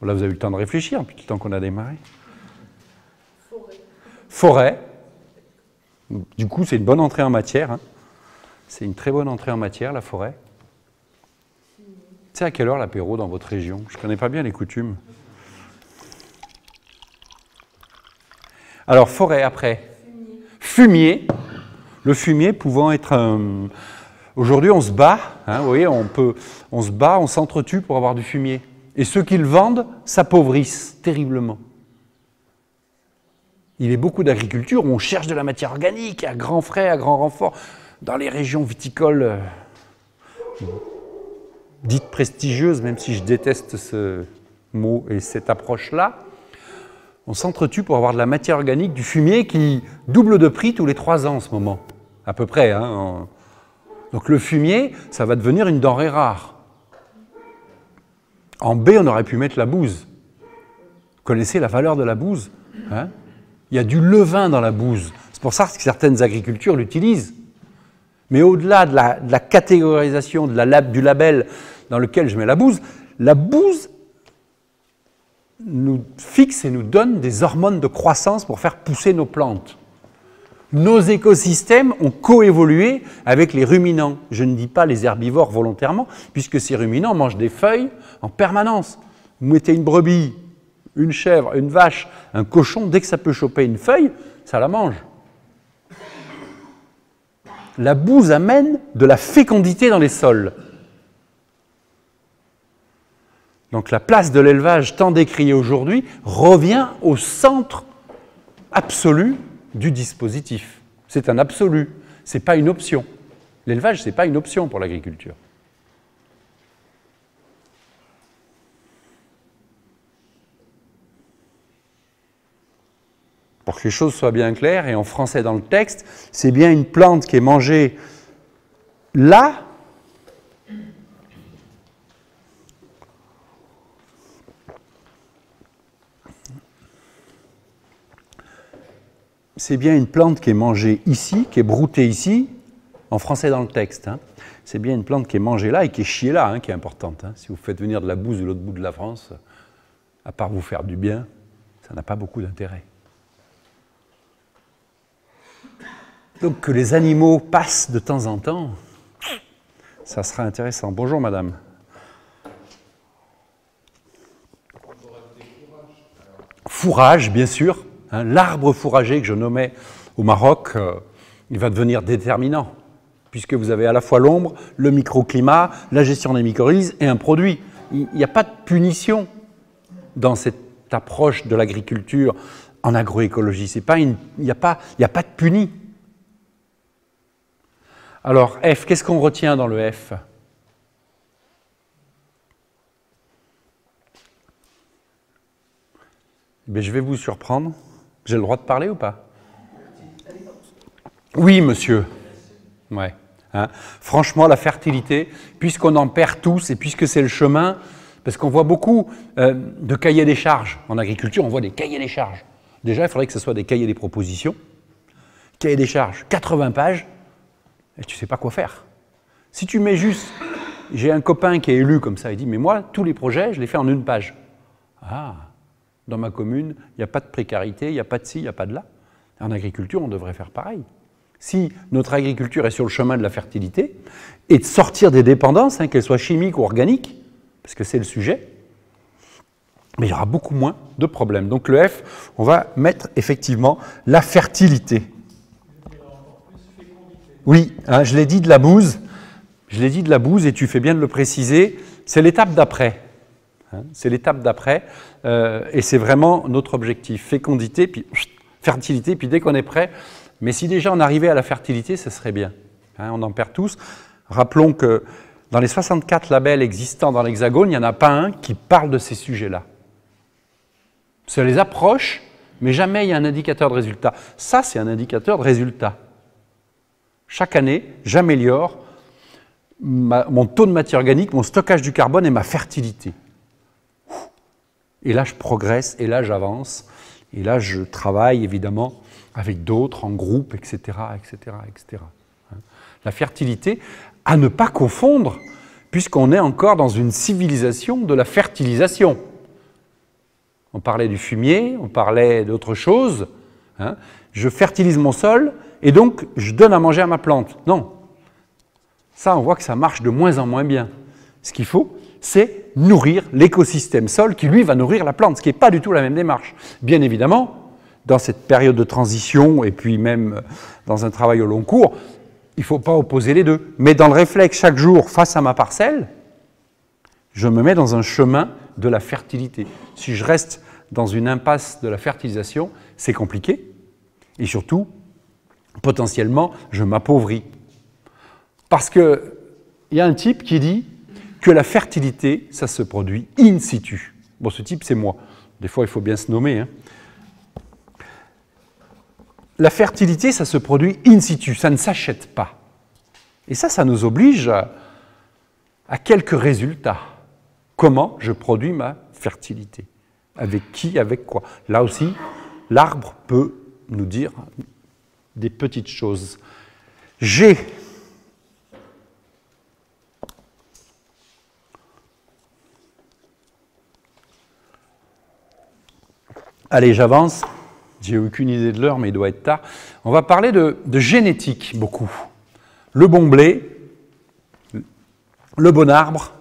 vous avez eu le temps de réfléchir depuis le temps qu'on a démarré. Forêt. Du coup, c'est une bonne entrée en matière. Hein. C'est une très bonne entrée en matière, la forêt. C'est à quelle heure l'apéro dans votre région? Je ne connais pas bien les coutumes. Alors, forêt après. Fumier. Le fumier pouvant être... Aujourd'hui, on se bat. Hein, vous voyez, on se bat, on s'entretue pour avoir du fumier. Et ceux qui le vendent s'appauvrissent terriblement. Il y a beaucoup d'agriculture où on cherche de la matière organique à grands frais, à grand renfort. Dans les régions viticoles dites prestigieuses, même si je déteste ce mot et cette approche-là, on s'entretue pour avoir de la matière organique, du fumier qui double de prix tous les 3 ans en ce moment, à peu près. Hein. Donc le fumier, ça va devenir une denrée rare. En B, on aurait pu mettre la bouse. Vous connaissez la valeur de la bouse, hein? Il y a du levain dans la bouse. C'est pour ça que certaines agricultures l'utilisent. Mais au-delà de la catégorisation du label dans lequel je mets la bouse nous fixe et nous donne des hormones de croissance pour faire pousser nos plantes. Nos écosystèmes ont coévolué avec les ruminants. Je ne dis pas les herbivores volontairement, puisque ces ruminants mangent des feuilles en permanence. Vous mettez une brebis, une chèvre, une vache, un cochon, dès que ça peut choper une feuille, ça la mange. La bouse amène de la fécondité dans les sols. Donc la place de l'élevage tant décriée aujourd'hui revient au centre absolu du dispositif. C'est un absolu, ce n'est pas une option. L'élevage, ce n'est pas une option pour l'agriculture. Pour que les choses soient bien claires, et en français dans le texte, c'est bien une plante qui est mangée là, c'est bien une plante qui est mangée ici, qui est broutée ici, en français dans le texte. Hein. C'est bien une plante qui est mangée là et qui est chiée là, hein, qui est importante. Hein. Si vous faites venir de la bouse de l'autre bout de la France, à part vous faire du bien, ça n'a pas beaucoup d'intérêt. Donc que les animaux passent de temps en temps, ça sera intéressant. Bonjour madame. Fourrage, bien sûr. Hein, l'arbre fourrager que je nommais au Maroc, il va devenir déterminant, puisque vous avez à la fois l'ombre, le microclimat, la gestion des mycorhizes et un produit. Il n'y a pas de punition dans cette approche de l'agriculture en agroécologie. Il n'y a pas de puni. Alors, F, qu'est-ce qu'on retient dans le F? Ben, je vais vous surprendre. J'ai le droit de parler ou pas? Oui, monsieur. Ouais. Hein. Franchement, la fertilité, puisqu'on en perd tous et puisque c'est le chemin, parce qu'on voit beaucoup de cahiers des charges. En agriculture, on voit des cahiers des charges. Déjà, il faudrait que ce soit des cahiers des propositions. Cahiers des charges, 80 pages. Et tu ne sais pas quoi faire. Si tu mets juste... J'ai un copain qui est élu comme ça, il dit « Mais moi, tous les projets, je les fais en une page. » Ah, dans ma commune, il n'y a pas de précarité, il n'y a pas de ci, il n'y a pas de là. En agriculture, on devrait faire pareil. Si notre agriculture est sur le chemin de la fertilité, et de sortir des dépendances, hein, qu'elles soient chimiques ou organiques, parce que c'est le sujet, mais il y aura beaucoup moins de problèmes. Donc le F, on va mettre effectivement la fertilité. Oui, hein, je l'ai dit de la bouse, et tu fais bien de le préciser, c'est l'étape d'après. Hein, c'est l'étape d'après, et c'est vraiment notre objectif. Fécondité, puis fertilité, puis dès qu'on est prêt, mais si déjà on arrivait à la fertilité, ce serait bien. Hein, on en perd tous. Rappelons que dans les 64 labels existants dans l'Hexagone, il n'y en a pas un qui parle de ces sujets-là. Ça les approche, mais jamais il y a un indicateur de résultat. Ça, c'est un indicateur de résultat. Chaque année, j'améliore mon taux de matière organique, mon stockage du carbone et ma fertilité. Et là, je progresse, et là, j'avance, et là, je travaille évidemment avec d'autres, en groupe, etc., etc., etc. La fertilité, à ne pas confondre, puisqu'on est encore dans une civilisation de la fertilisation. On parlait du fumier, on parlait d'autre chose. Hein. Je fertilise mon sol, et donc, je donne à manger à ma plante. Non. Ça, on voit que ça marche de moins en moins bien. Ce qu'il faut, c'est nourrir l'écosystème sol qui, lui, va nourrir la plante, ce qui n'est pas du tout la même démarche. Bien évidemment, dans cette période de transition, et puis même dans un travail au long cours, il ne faut pas opposer les deux. Mais dans le réflexe, chaque jour, face à ma parcelle, je me mets dans un chemin de la fertilité. Si je reste dans une impasse de la fertilisation, c'est compliqué. Et surtout, potentiellement, je m'appauvris. Parce qu'il y a un type qui dit que la fertilité, ça se produit in situ. Bon, ce type, c'est moi. Des fois, il faut bien se nommer. Hein. La fertilité, ça se produit in situ, ça ne s'achète pas. Et ça nous oblige à quelques résultats. Comment je produis ma fertilité? Avec qui, avec quoi? Là aussi, l'arbre peut nous dire des petites choses. G. Allez, j'avance. J'ai aucune idée de l'heure, mais il doit être tard. On va parler de génétique, beaucoup. Le bon blé, le bon arbre,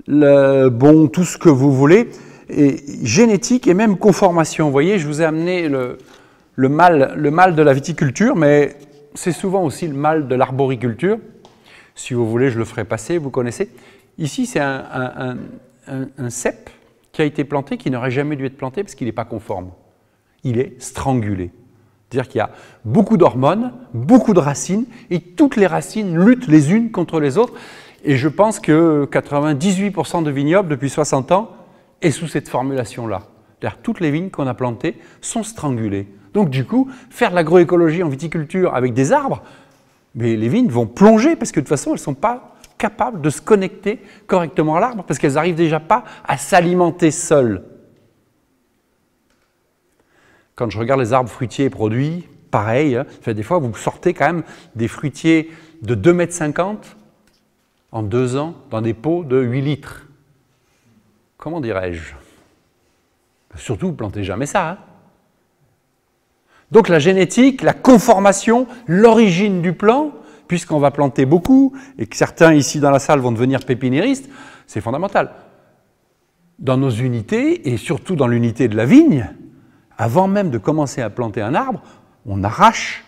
le bon tout ce que vous voulez. Et génétique et même conformation. Vous voyez, je vous ai amené le mal de la viticulture, mais c'est souvent aussi le mal de l'arboriculture. Si vous voulez, je le ferai passer, vous connaissez. Ici, c'est un cep qui a été planté, qui n'aurait jamais dû être planté parce qu'il n'est pas conforme. Il est strangulé. C'est-à-dire qu'il y a beaucoup d'hormones, beaucoup de racines, et toutes les racines luttent les unes contre les autres. Et je pense que 98% de vignobles, depuis 60 ans, est sous cette formulation-là. C'est-à-dire toutes les vignes qu'on a plantées sont strangulées. Donc du coup, faire de l'agroécologie en viticulture avec des arbres, mais les vignes vont plonger parce que de toute façon, elles ne sont pas capables de se connecter correctement à l'arbre parce qu'elles n'arrivent déjà pas à s'alimenter seules. Quand je regarde les arbres fruitiers produits, pareil, hein, des fois vous sortez quand même des fruitiers de 2,50 m en 2 ans dans des pots de 8 litres. Comment dirais-je? Surtout, ne plantez jamais ça. Hein. Donc la génétique, la conformation, l'origine du plant, puisqu'on va planter beaucoup, et que certains ici dans la salle vont devenir pépiniéristes, c'est fondamental. Dans nos unités, et surtout dans l'unité de la vigne, avant même de commencer à planter un arbre, on arrache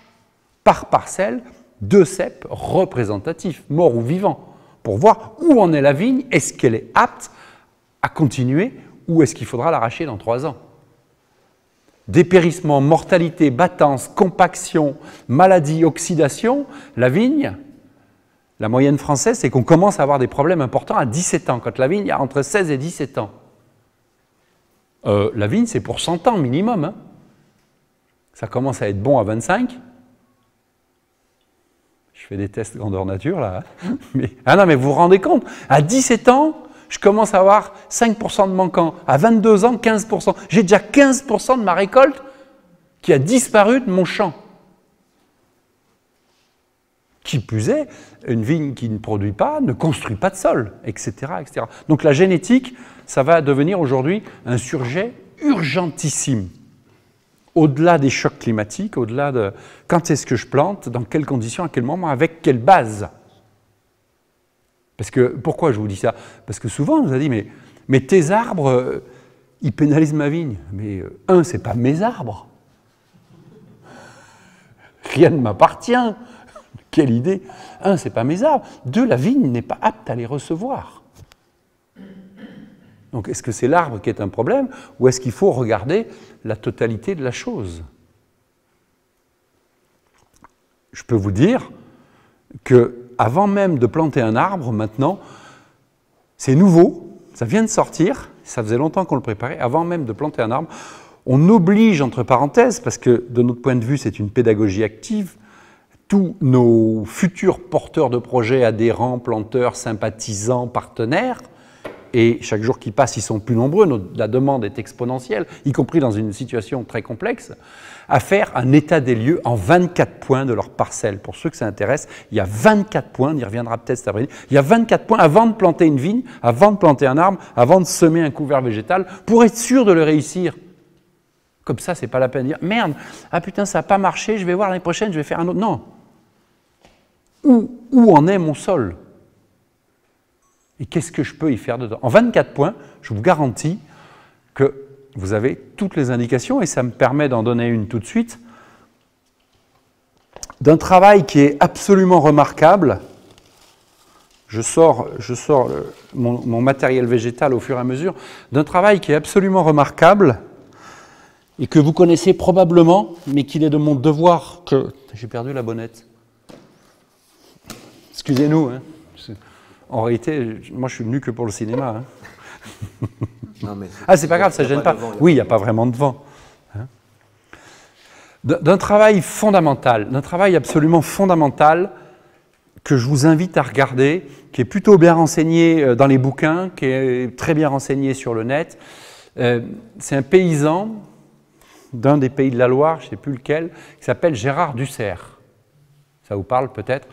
par parcelle 2 ceps représentatifs, morts ou vivants, pour voir où en est la vigne, est-ce qu'elle est apte à continuer, ou est-ce qu'il faudra l'arracher dans 3 ans. Dépérissement, mortalité, battance, compaction, maladie, oxydation, la vigne, la moyenne française, c'est qu'on commence à avoir des problèmes importants à 17 ans, quand la vigne a entre 16 et 17 ans. La vigne, c'est pour 100 ans minimum. Hein. Ça commence à être bon à 25. Je fais des tests grandeur nature, là. Hein. Ah non, mais vous vous rendez compte, à 17 ans, je commence à avoir 5% de manquants. À 22 ans, 15%. J'ai déjà 15% de ma récolte qui a disparu de mon champ. Qui plus est, une vigne qui ne produit pas, ne construit pas de sol, etc., etc. Donc la génétique, ça va devenir aujourd'hui un sujet urgentissime. Au-delà des chocs climatiques, au-delà de quand est-ce que je plante, dans quelles conditions, à quel moment, avec quelle base. Parce que, pourquoi je vous dis ça? Parce que souvent, on nous a dit, mais tes arbres, ils pénalisent ma vigne. Mais c'est pas mes arbres. Rien ne m'appartient. Quelle idée. C'est pas mes arbres. 2, la vigne n'est pas apte à les recevoir. Donc, est-ce que c'est l'arbre qui est un problème, ou est-ce qu'il faut regarder la totalité de la chose? Je peux vous dire que avant même de planter un arbre, maintenant, c'est nouveau, ça vient de sortir, ça faisait longtemps qu'on le préparait, avant même de planter un arbre, on oblige, entre parenthèses, parce que de notre point de vue, c'est une pédagogie active, tous nos futurs porteurs de projets, adhérents, planteurs, sympathisants, partenaires, et chaque jour qui passe, ils sont plus nombreux, la demande est exponentielle, y compris dans une situation très complexe, à faire un état des lieux en 24 points de leur parcelle. Pour ceux que ça intéresse, il y a 24 points, on y reviendra peut-être cet après-midi, il y a 24 points avant de planter une vigne, avant de planter un arbre, avant de semer un couvert végétal, pour être sûr de le réussir. Comme ça, c'est pas la peine de dire « Merde, ah putain, ça n'a pas marché, je vais voir l'année prochaine, je vais faire un autre. » Non. Où en est mon sol? Et qu'est-ce que je peux y faire dedans? En 24 points, je vous garantis que vous avez toutes les indications, et ça me permet d'en donner une tout de suite, d'un travail qui est absolument remarquable. Je sors mon matériel végétal au fur et à mesure, d'un travail qui est absolument remarquable, et que vous connaissez probablement, mais qu'il est de mon devoir que... J'ai perdu la bonnette. Excusez-nous, hein. En réalité, moi je suis venu que pour le cinéma. Hein. Non, mais c'est pas grave, ça ne gêne pas. Oui, il n'y a pas vraiment de vent. Hein. D'un travail fondamental, d'un travail absolument fondamental que je vous invite à regarder, qui est plutôt bien renseigné dans les bouquins, qui est très bien renseigné sur le net. C'est un paysan d'un des pays de la Loire, je ne sais plus lequel, qui s'appelle Gérard Dussert. Ça vous parle peut-être?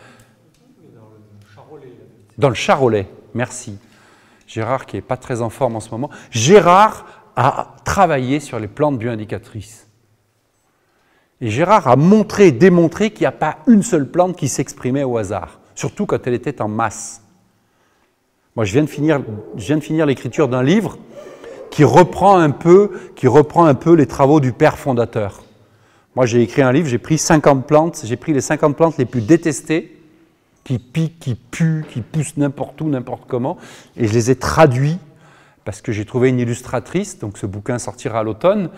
Dans le Charolais, merci. Gérard qui n'est pas très en forme en ce moment. Gérard a travaillé sur les plantes bioindicatrices. Et Gérard a démontré qu'il n'y a pas une seule plante qui s'exprimait au hasard, surtout quand elle était en masse. Moi, je viens de finir l'écriture d'un livre qui reprend un peu les travaux du père fondateur. Moi, j'ai écrit un livre, j'ai pris 50 plantes, j'ai pris les 50 plantes les plus détestées, qui piquent, qui puent, qui poussent n'importe où, n'importe comment, et je les ai traduits parce que j'ai trouvé une illustratrice, donc ce bouquin sortira à l'automne.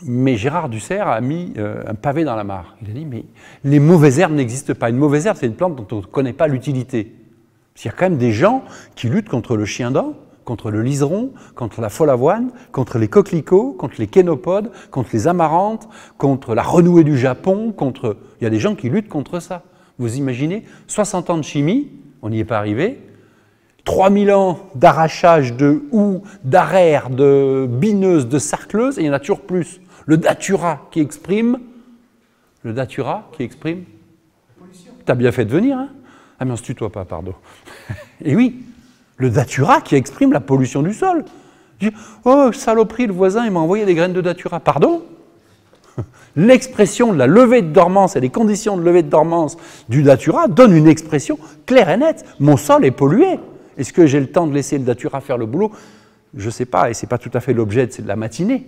Mais Gérard Dussert a mis un pavé dans la mare. Il a dit, mais les mauvaises herbes n'existent pas. Une mauvaise herbe, c'est une plante dont on ne connaît pas l'utilité. Il y a quand même des gens qui luttent contre le chien-dent, contre le liseron, contre la folle avoine, contre les coquelicots, contre les kénopodes, contre les amarantes, contre la renouée du Japon, Il y a des gens qui luttent contre ça. Vous imaginez, 60 ans de chimie, on n'y est pas arrivé, 3000 ans d'arrachage de houx, d'arères, de bineuses, de sarcleuses, et il y en a toujours plus. Le datura qui exprime... T'as bien fait de venir, hein? Ah mais on ne se tutoie pas, pardon. Et oui, le datura qui exprime la pollution du sol. Je dis, oh, saloperie, le voisin, il m'a envoyé des graines de datura. Pardon? L'expression de la levée de dormance et les conditions de levée de dormance du datura donnent une expression claire et nette. Mon sol est pollué. Est-ce que j'ai le temps de laisser le datura faire le boulot? Je ne sais pas, et ce n'est pas tout à fait l'objet de la matinée.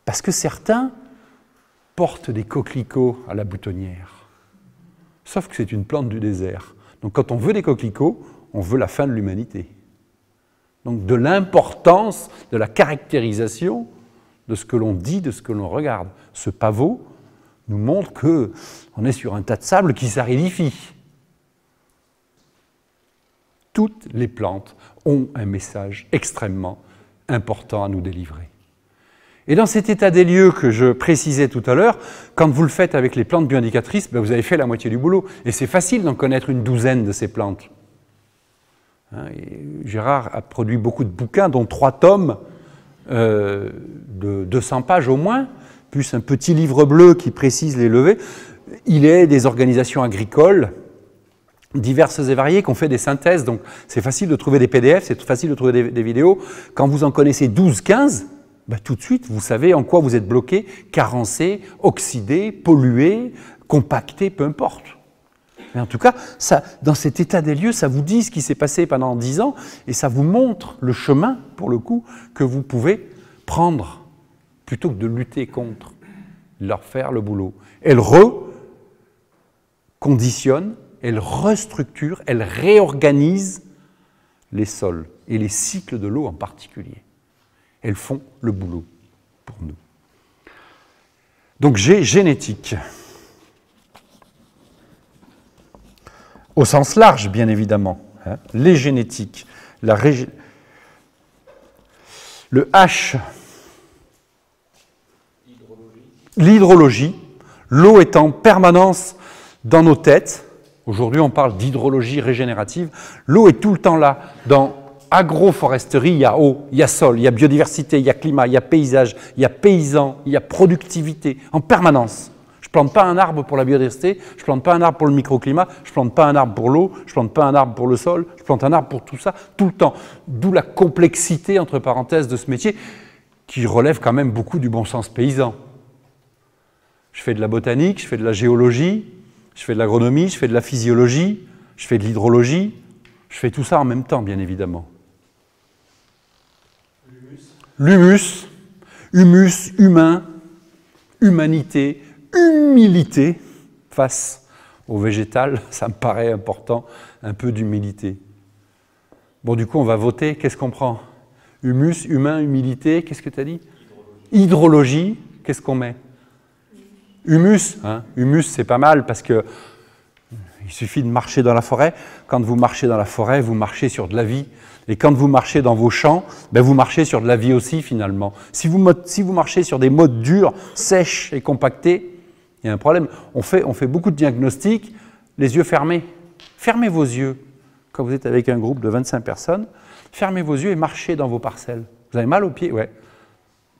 Parce que certains portent des coquelicots à la boutonnière. Sauf que c'est une plante du désert. Donc quand on veut des coquelicots, on veut la fin de l'humanité. Donc de l'importance de la caractérisation de ce que l'on dit, de ce que l'on regarde. Ce pavot nous montre qu'on est sur un tas de sable qui s'aridifie. Toutes les plantes ont un message extrêmement important à nous délivrer. Et dans cet état des lieux que je précisais tout à l'heure, quand vous le faites avec les plantes bioindicatrices, ben vous avez fait la moitié du boulot. Et c'est facile d'en connaître une douzaine de ces plantes. Gérard a produit beaucoup de bouquins, dont 3 tomes de 200 pages au moins, plus un petit livre bleu qui précise les levées. Il est des organisations agricoles diverses et variées qui ont fait des synthèses, donc c'est facile de trouver des PDF, c'est facile de trouver des vidéos. Quand vous en connaissez 12-15, ben tout de suite vous savez en quoi vous êtes bloqué, carencé, oxydé, pollué, compacté, peu importe. Mais en tout cas, ça, dans cet état des lieux, ça vous dit ce qui s'est passé pendant 10 ans et ça vous montre le chemin, pour le coup, que vous pouvez prendre plutôt que de lutter contre, leur faire le boulot. Elle reconditionne, elle restructure, elle réorganise les sols et les cycles de l'eau en particulier. Elles font le boulot pour nous. Donc j'ai génétique. Au sens large, bien évidemment. Hein, les génétiques, le H, l'hydrologie. L'eau est en permanence dans nos têtes. Aujourd'hui, on parle d'hydrologie régénérative. L'eau est tout le temps là. Dans agroforesterie, il y a eau, il y a sol, il y a biodiversité, il y a climat, il y a paysage, il y a paysans, il y a productivité, en permanence. Je ne plante pas un arbre pour la biodiversité, je ne plante pas un arbre pour le microclimat, je ne plante pas un arbre pour l'eau, je ne plante pas un arbre pour le sol, je plante un arbre pour tout ça, tout le temps. D'où la complexité, entre parenthèses, de ce métier, qui relève quand même beaucoup du bon sens paysan. Je fais de la botanique, je fais de la géologie, je fais de l'agronomie, je fais de la physiologie, je fais de l'hydrologie, je fais tout ça en même temps, bien évidemment. L'humus, humus, humain, humanité, humilité face au végétal, ça me paraît important, un peu d'humilité. Bon, du coup, on va voter, qu'est-ce qu'on prend? Humus, humain, humilité, qu'est-ce que tu as dit? Hydrologie, qu'est-ce qu'on met? Humus, hein? Humus, c'est pas mal parce que il suffit de marcher dans la forêt. Quand vous marchez dans la forêt, vous marchez sur de la vie. Et quand vous marchez dans vos champs, ben vous marchez sur de la vie aussi, finalement. Si vous marchez sur des modes durs, sèches et compactés, il y a un problème. On fait beaucoup de diagnostics, les yeux fermés. Fermez vos yeux. Quand vous êtes avec un groupe de 25 personnes, fermez vos yeux et marchez dans vos parcelles. Vous avez mal aux pieds? Ouais.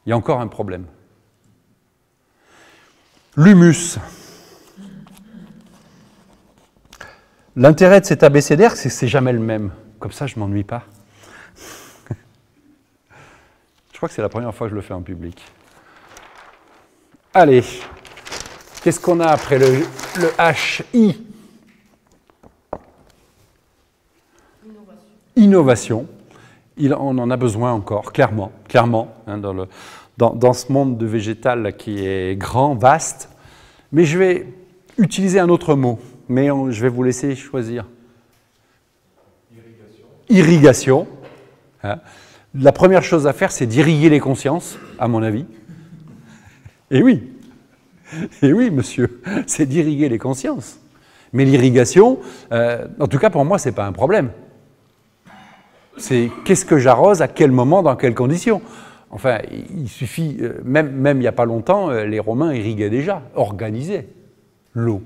Il y a encore un problème. L'humus. L'intérêt de cet abécédaire, c'est que c'est jamais le même. Comme ça, je ne m'ennuie pas. Je crois que c'est la première fois que je le fais en public. Allez, qu'est-ce qu'on a après le HI? Innovation. On en a besoin encore, clairement, hein, dans ce monde de végétal là, qui est grand, vaste. Mais je vais utiliser un autre mot, mais je vais vous laisser choisir. Irrigation. Hein. La première chose à faire, c'est d'irriguer les consciences, à mon avis. Et oui, monsieur, c'est d'irriguer les consciences. Mais l'irrigation, en tout cas pour moi, ce n'est pas un problème. C'est qu'est-ce que j'arrose, à quel moment, dans quelles conditions. Enfin, il suffit, même il n'y a pas longtemps, les Romains irriguaient déjà, organisaient l'eau.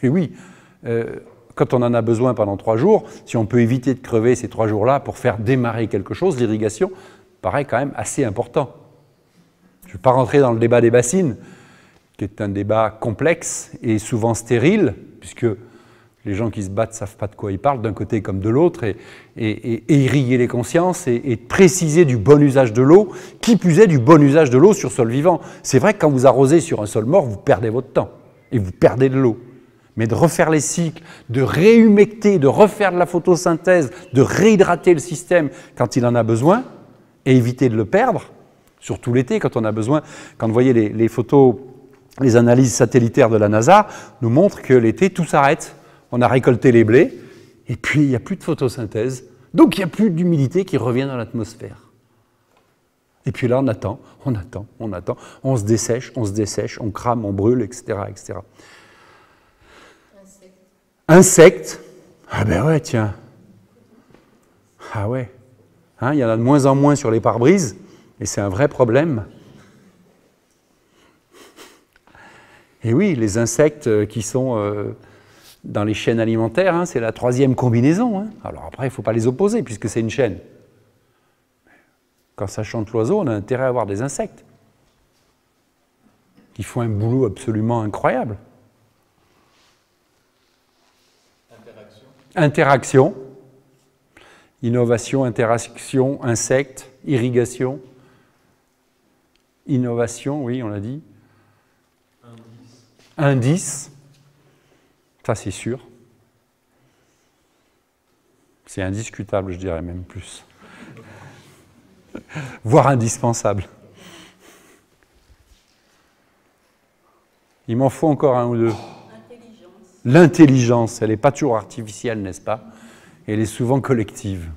Et oui, quand on en a besoin pendant 3 jours, si on peut éviter de crever ces 3 jours-là pour faire démarrer quelque chose, l'irrigation paraît quand même assez important. Je ne vais pas rentrer dans le débat des bassines, qui est un débat complexe et souvent stérile, puisque Les gens qui se battent ne savent pas de quoi ils parlent, d'un côté comme de l'autre, et irriguer les consciences et préciser du bon usage de l'eau, qui plus est du bon usage de l'eau sur sol vivant. C'est vrai que quand vous arrosez sur un sol mort, vous perdez votre temps, et vous perdez de l'eau. Mais de refaire les cycles, de réhumecter, de refaire de la photosynthèse, de réhydrater le système quand il en a besoin, et éviter de le perdre, surtout l'été quand on a besoin. Quand vous voyez les photos, les analyses satellitaires de la NASA nous montrent que l'été, tout s'arrête. On a récolté les blés, et puis il n'y a plus de photosynthèse, donc il n'y a plus d'humidité qui revient dans l'atmosphère. Et puis là, on attend, on se dessèche, on crame, on brûle, etc. etc. Insectes. Ah ben ouais, tiens. Ah ouais. Hein, il y en a de moins en moins sur les pare-brises, et c'est un vrai problème. Et oui, les insectes qui sont dans les chaînes alimentaires, hein, c'est la troisième combinaison. Hein. Alors après, il ne faut pas les opposer, puisque c'est une chaîne. Quand ça chante l'oiseau, on a intérêt à avoir des insectes. Qui font un boulot absolument incroyable. Interaction. Innovation, interaction, insectes, irrigation. Innovation, oui, on l'a dit. Indice. Ça, c'est sûr. C'est indiscutable, je dirais même plus. Voire indispensable. Il m'en faut encore un ou deux. L'intelligence, elle n'est pas toujours artificielle, n'est-ce pas? Elle est souvent collective.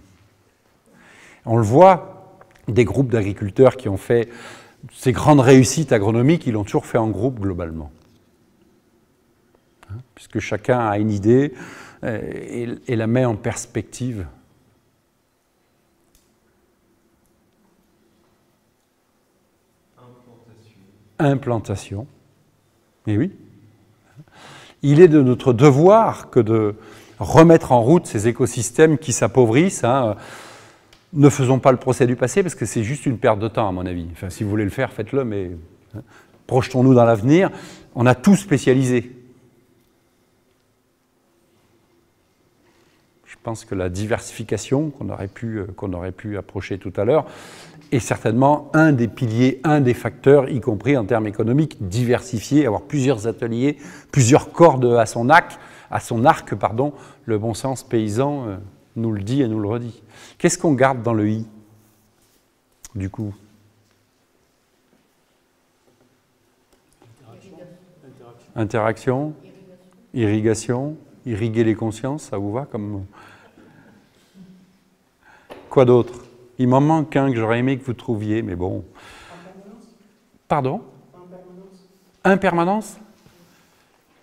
On le voit, des groupes d'agriculteurs qui ont fait ces grandes réussites agronomiques, ils l'ont toujours fait en groupe globalement. Puisque chacun a une idée et la met en perspective. Implantation. Et oui. Il est de notre devoir que de remettre en route ces écosystèmes qui s'appauvrissent. Hein. Ne faisons pas le procès du passé, parce que c'est juste une perte de temps, à mon avis. Enfin, si vous voulez le faire, faites-le, mais projetons-nous dans l'avenir. On a tout spécialisé. Je pense que la diversification qu'on aurait pu approcher tout à l'heure est certainement un des piliers, un des facteurs, y compris en termes économiques, diversifier, avoir plusieurs ateliers, plusieurs cordes à son arc, le bon sens paysan nous le dit et nous le redit. Qu'est-ce qu'on garde dans le I, du coup? Interaction, irrigation, irriguer les consciences, ça vous va comme... Quoi d'autre? Il m'en manque un que j'aurais aimé que vous trouviez, mais bon. Pardon? Impermanence?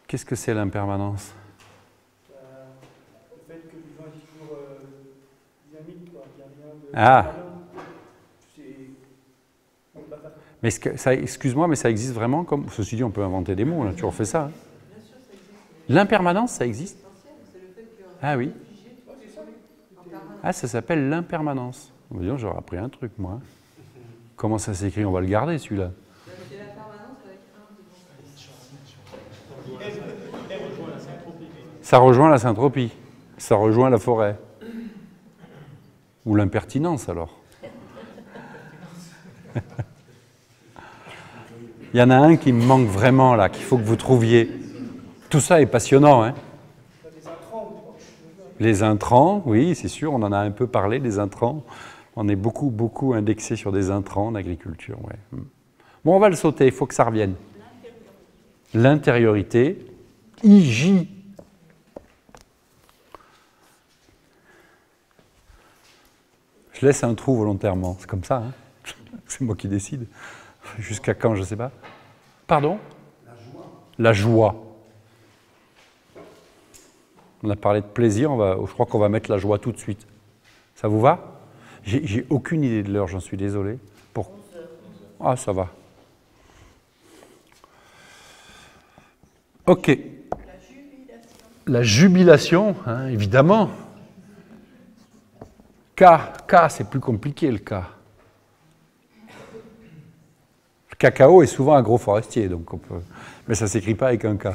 Qu'est-ce que c'est l'impermanence? Le fait que l'humain est toujours dynamique, quoi. Il n'y a rien de... Ah. Mais excuse-moi, mais ça existe vraiment comme... Ceci dit, on peut inventer des mots, on a toujours fait ça. Hein. L'impermanence, ça existe? Ah oui. Ah, ça s'appelle l'impermanence. J'aurais appris un truc, moi. Comment ça s'écrit? On va le garder, celui-là. Ça rejoint la syntropie. Ça rejoint la forêt. Ou l'impertinence, alors. Il y en a un qui me manque vraiment, là, qu'il faut que vous trouviez. Tout ça est passionnant, hein. Les intrants, oui, c'est sûr, on en a un peu parlé, des intrants. On est beaucoup indexé sur des intrants en agriculture. Ouais. Bon, on va le sauter, il faut que ça revienne. L'intériorité. IJ. Je laisse un trou volontairement, c'est comme ça. Hein. C'est moi qui décide. Jusqu'à quand, je ne sais pas. Pardon? La joie. On a parlé de plaisir, je crois qu'on va mettre la joie tout de suite. Ça vous va? J'ai aucune idée de l'heure, j'en suis désolé. Ah, ça va. Ok. La jubilation, hein, évidemment. K, c'est plus compliqué le K. Le cacao est souvent agroforestier, donc on peut... mais ça ne s'écrit pas avec un K.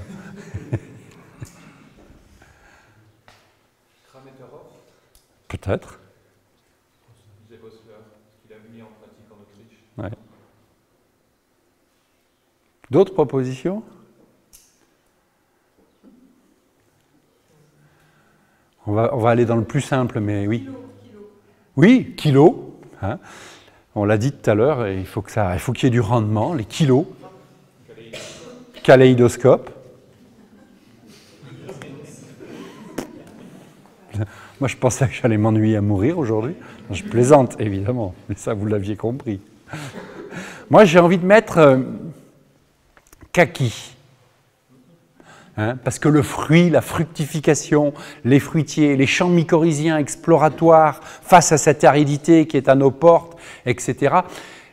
Peut-être. Disait Bosler, qu'il a mis en pratique en Autriche. Ouais. D'autres propositions? On va aller dans le plus simple, mais oui. Oui, kilos. Hein. On l'a dit tout à l'heure, il faut qu'il y ait du rendement, les kilos. Kaléidoscope. Moi, je pensais que j'allais m'ennuyer à mourir aujourd'hui. Je plaisante, évidemment, mais ça, vous l'aviez compris. Moi, j'ai envie de mettre kaki. Hein, parce que le fruit, la fructification, les fruitiers, les champs mycorhiziens exploratoires face à cette aridité qui est à nos portes, etc.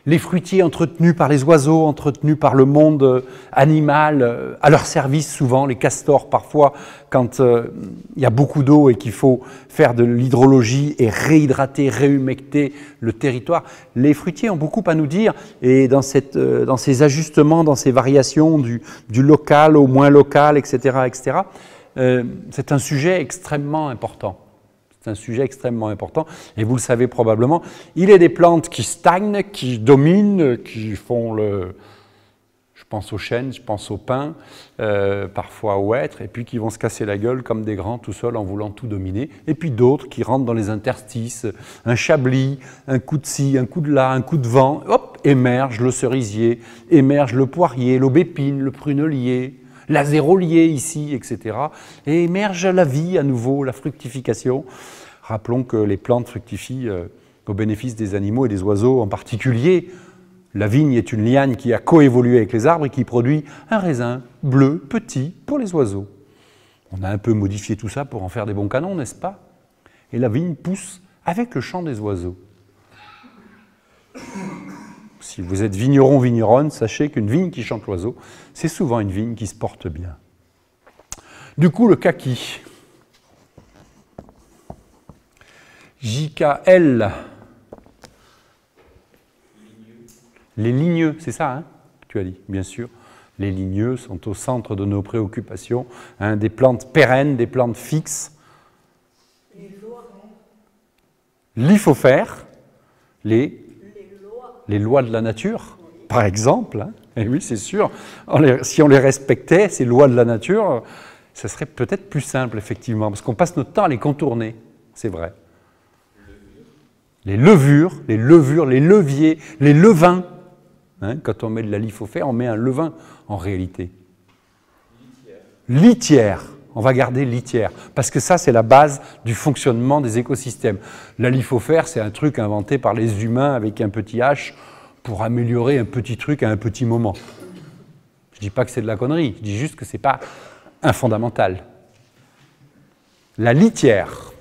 Les fruitiers entretenus par les oiseaux, entretenus par le monde animal, à leur service souvent, les castors parfois, quand il y a beaucoup d'eau et qu'il faut faire de l'hydrologie et réhydrater, réhumecter le territoire. Les fruitiers ont beaucoup à nous dire et dans ces ajustements, dans ces variations du local au moins local, etc., etc., c'est un sujet extrêmement important. C'est un sujet extrêmement important, et vous le savez probablement. Il y a des plantes qui stagnent, qui dominent, qui font le... Je pense aux chênes, je pense aux pins, parfois aux hêtres, et puis qui vont se casser la gueule comme des grands tout seuls en voulant tout dominer. Et puis d'autres qui rentrent dans les interstices, un chablis, un coup de ci, un coup de là, un coup de vent, hop, émerge le cerisier, émerge le poirier, l'aubépine, le prunelier, l'azérolier ici, etc. Et émerge la vie à nouveau, la fructification. Rappelons que les plantes fructifient au bénéfice des animaux et des oiseaux en particulier. La vigne est une liane qui a coévolué avec les arbres et qui produit un raisin bleu, petit, pour les oiseaux. On a un peu modifié tout ça pour en faire des bons canons, n'est-ce pas? Et la vigne pousse avec le chant des oiseaux. Si vous êtes vigneron, vigneronne, sachez qu'une vigne qui chante l'oiseau, c'est souvent une vigne qui se porte bien. Du coup, le kaki. JKL. Les ligneux, c'est ça, hein, que tu as dit, bien sûr. Les ligneux sont au centre de nos préoccupations, hein, des plantes pérennes, des plantes fixes. L'hyphofère, les lois de la nature, par exemple. Hein. Et oui, c'est sûr. Si on les respectait, ces lois de la nature, ça serait peut-être plus simple, effectivement, parce qu'on passe notre temps à les contourner, c'est vrai. Les levures, les leviers, les levains. Hein, quand on met de la lithofère, on met un levain, en réalité. Litière. On va garder litière, parce que ça, c'est la base du fonctionnement des écosystèmes. La lithofère, c'est un truc inventé par les humains avec un petit H pour améliorer un petit truc à un petit moment. Je ne dis pas que c'est de la connerie, je dis juste que ce n'est pas un fondamental. La litière.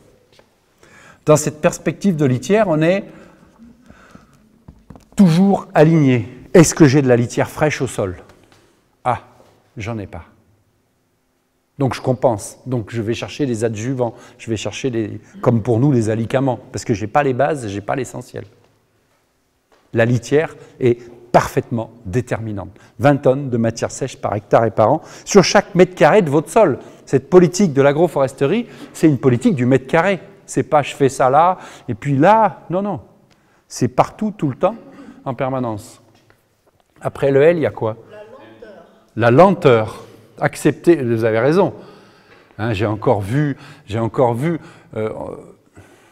Dans cette perspective de litière, on est toujours aligné. Est-ce que j'ai de la litière fraîche au sol? Ah, j'en ai pas. Donc je compense, donc je vais chercher des adjuvants, je vais chercher, comme pour nous, les alicaments, parce que je n'ai pas les bases, je n'ai pas l'essentiel. La litière est parfaitement déterminante. 20 tonnes de matière sèche par hectare et par an sur chaque mètre carré de votre sol. Cette politique de l'agroforesterie, c'est une politique du mètre carré. C'est pas je fais ça là, et puis là, non, non. C'est partout, tout le temps, en permanence. Après le L, il y a quoi? La lenteur. La lenteur. Accepter, vous avez raison. Hein, j'ai encore vu,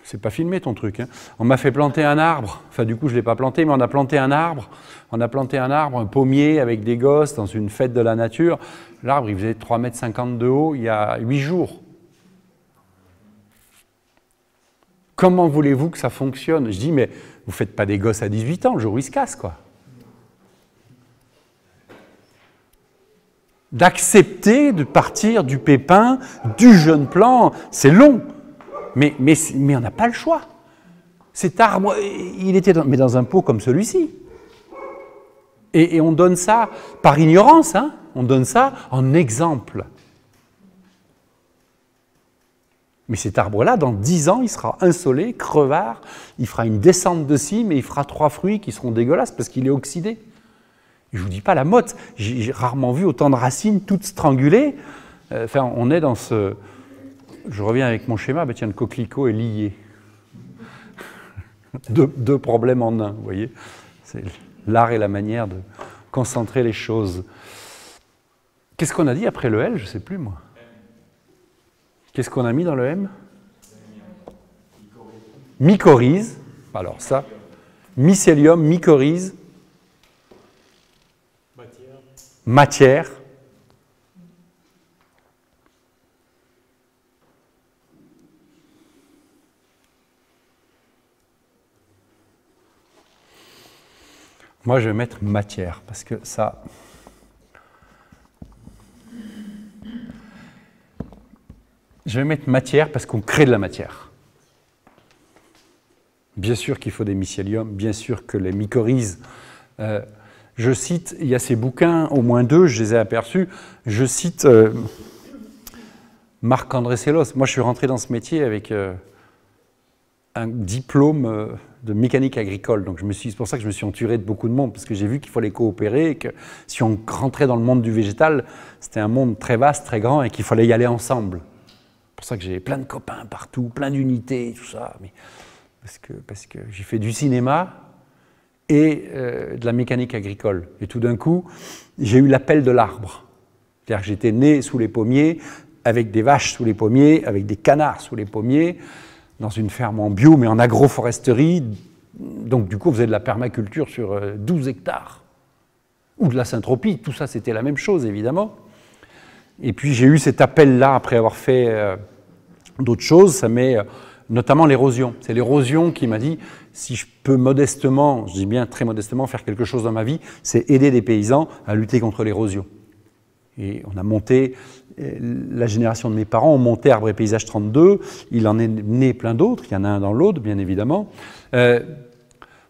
c'est pas filmé ton truc, hein. On m'a fait planter un arbre, enfin du coup je ne l'ai pas planté, mais on a planté un arbre, un pommier avec des gosses dans une fête de la nature. L'arbre, il faisait 3,50 m de haut il y a 8 jours. Comment voulez-vous que ça fonctionne? Je dis, mais vous ne faites pas des gosses à 18 ans, le jour où ils se cassent, quoi. D'accepter de partir du pépin, du jeune plant, c'est long, mais on n'a pas le choix. Cet arbre, il était dans un pot comme celui-ci. Et on donne ça par ignorance, hein, on donne ça en exemple. Mais cet arbre-là, dans 10 ans, il sera insolé, crevard, il fera une descente de cime et il fera 3 fruits qui seront dégueulasses parce qu'il est oxydé. Je ne vous dis pas la motte, j'ai rarement vu autant de racines toutes strangulées. Enfin, on est dans ce... Je reviens avec mon schéma, ben tiens, le coquelicot est lié. Deux problèmes en un, vous voyez. C'est l'art et la manière de concentrer les choses. Qu'est-ce qu'on a dit après le L? Je ne sais plus, moi. Qu'est-ce qu'on a mis dans le M? Mycorhize. Alors ça, mycélium, mycorhize. Matière. Moi, je vais mettre matière, parce que ça... Je vais mettre matière parce qu'on crée de la matière. Bien sûr qu'il faut des mycéliums, bien sûr que les mycorhizes... je cite, il y a ces bouquins, au moins deux, je les ai aperçus, je cite Marc-André Sellos. Moi, je suis rentré dans ce métier avec un diplôme de mécanique agricole. Donc c'est pour ça que je me suis entouré de beaucoup de monde, parce que j'ai vu qu'il fallait coopérer, et que si on rentrait dans le monde du végétal, c'était un monde très vaste, très grand, et qu'il fallait y aller ensemble. C'est pour ça que j'ai plein de copains partout, plein d'unités, tout ça. Mais parce que j'ai fait du cinéma et de la mécanique agricole. Et tout d'un coup, j'ai eu l'appel de l'arbre. C'est-à-dire que j'étais né sous les pommiers, avec des vaches sous les pommiers, avec des canards sous les pommiers, dans une ferme en bio, mais en agroforesterie. Donc, du coup, on faisait de la permaculture sur 12 hectares. Ou de la syntropie, tout ça, c'était la même chose, évidemment. Et puis, j'ai eu cet appel-là, après avoir fait d'autres choses, ça m'est notamment l'érosion. C'est l'érosion qui m'a dit, si je peux modestement, je dis bien très modestement, faire quelque chose dans ma vie, c'est aider des paysans à lutter contre l'érosion. Et on a monté, la génération de mes parents ont monté Arbre et Paysage 32, il en est né plein d'autres, il y en a un dans l'autre, bien évidemment,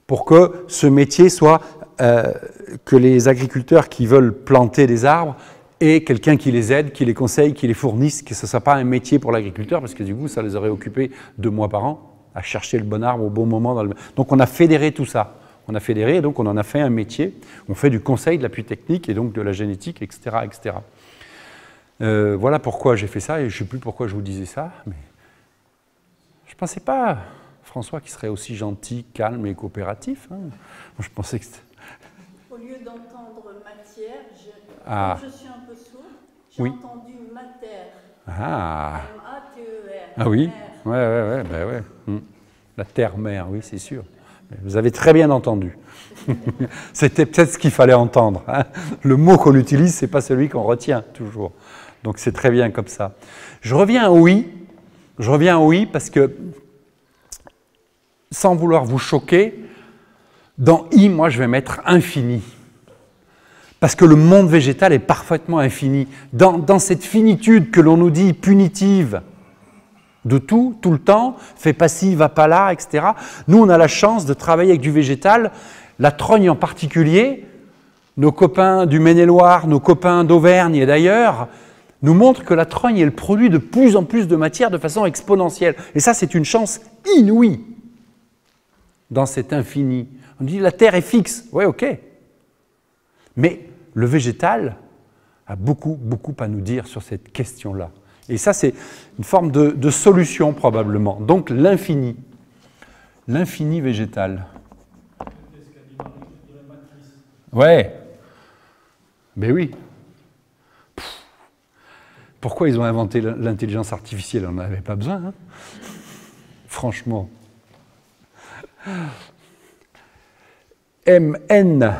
pour que ce métier soit, que les agriculteurs qui veulent planter des arbres aient quelqu'un qui les aide, qui les conseille, qui les fournisse, que ce ne soit pas un métier pour l'agriculteur, parce que du coup, ça les aurait occupés 2 mois par an, à chercher le bon arbre au bon moment. Donc on a fédéré tout ça. On a fédéré et donc on en a fait un métier. On fait du conseil, de l'appui technique et donc de la génétique, etc. etc. Voilà pourquoi j'ai fait ça et je ne sais plus pourquoi je vous disais ça, mais je ne pensais pas, François, qu'il serait aussi gentil, calme et coopératif. Hein. Je pensais que c'était... Au lieu d'entendre matière, comme je suis un peu sourde, j'ai entendu mater. Ah. M-A-T-E-R. Ah oui, ouais. La terre-mère, oui, c'est sûr. Vous avez très bien entendu. C'était peut-être ce qu'il fallait entendre. Hein. Le mot qu'on utilise, ce n'est pas celui qu'on retient toujours. Donc c'est très bien comme ça. Je reviens au oui parce que, sans vouloir vous choquer, dans I, moi je vais mettre infini. Parce que le monde végétal est parfaitement infini. Dans cette finitude que l'on nous dit punitive, de tout le temps, fais pas ci, va pas là, etc. Nous, on a la chance de travailler avec du végétal, la trogne en particulier, nos copains du Maine-et-Loire, nos copains d'Auvergne et d'ailleurs, nous montrent que la trogne, elle produit de plus en plus de matière de façon exponentielle. Et ça, c'est une chance inouïe dans cet infini. On dit la Terre est fixe, ouais, ok. Mais le végétal a beaucoup à nous dire sur cette question-là. Et ça, c'est une forme de solution, probablement. Donc, l'infini. L'infini végétal. Ouais. Ben oui. Pourquoi ils ont inventé l'intelligence artificielle? On n'en avait pas besoin. Hein, franchement. MN.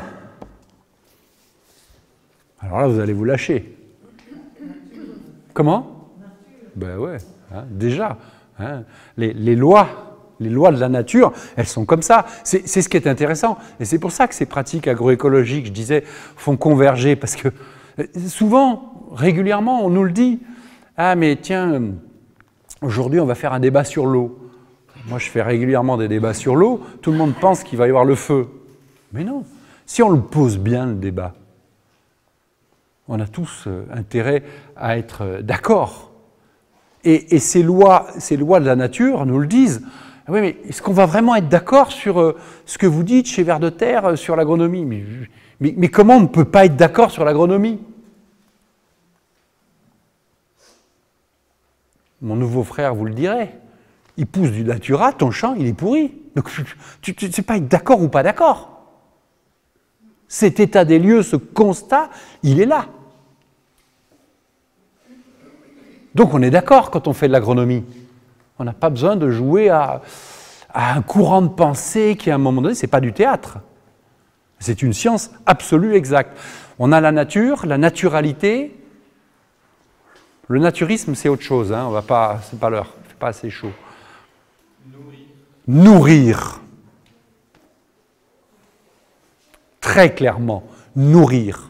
Alors là, vous allez vous lâcher. Comment? Ben ouais, hein, déjà. Hein, les lois de la nature, elles sont comme ça. C'est ce qui est intéressant. Et c'est pour ça que ces pratiques agroécologiques, je disais, font converger. Parce que souvent, régulièrement, on nous le dit. Ah mais tiens, aujourd'hui on va faire un débat sur l'eau. Moi je fais régulièrement des débats sur l'eau. Tout le monde pense qu'il va y avoir le feu. Mais non. Si on le pose bien, le débat, on a tous intérêt à être d'accord. Et ces lois de la nature nous le disent. Oui, mais est-ce qu'on va vraiment être d'accord sur ce que vous dites chez Vers de Terre sur l'agronomie? Mais comment on ne peut pas être d'accord sur l'agronomie? Mon nouveau frère vous le dirait. il pousse du datura, ton champ, il est pourri. Donc, tu ne sais pas être d'accord ou pas d'accord. Cet état des lieux, ce constat, il est là. Donc, on est d'accord quand on fait de l'agronomie. On n'a pas besoin de jouer à un courant de pensée qui, à un moment donné, ce n'est pas du théâtre. C'est une science absolue, exacte. On a la nature, la naturalité. Le naturisme, c'est autre chose. Hein. On va pas, c'est pas l'heure. Il ne fait pas assez chaud. Nourrir. Très clairement, nourrir.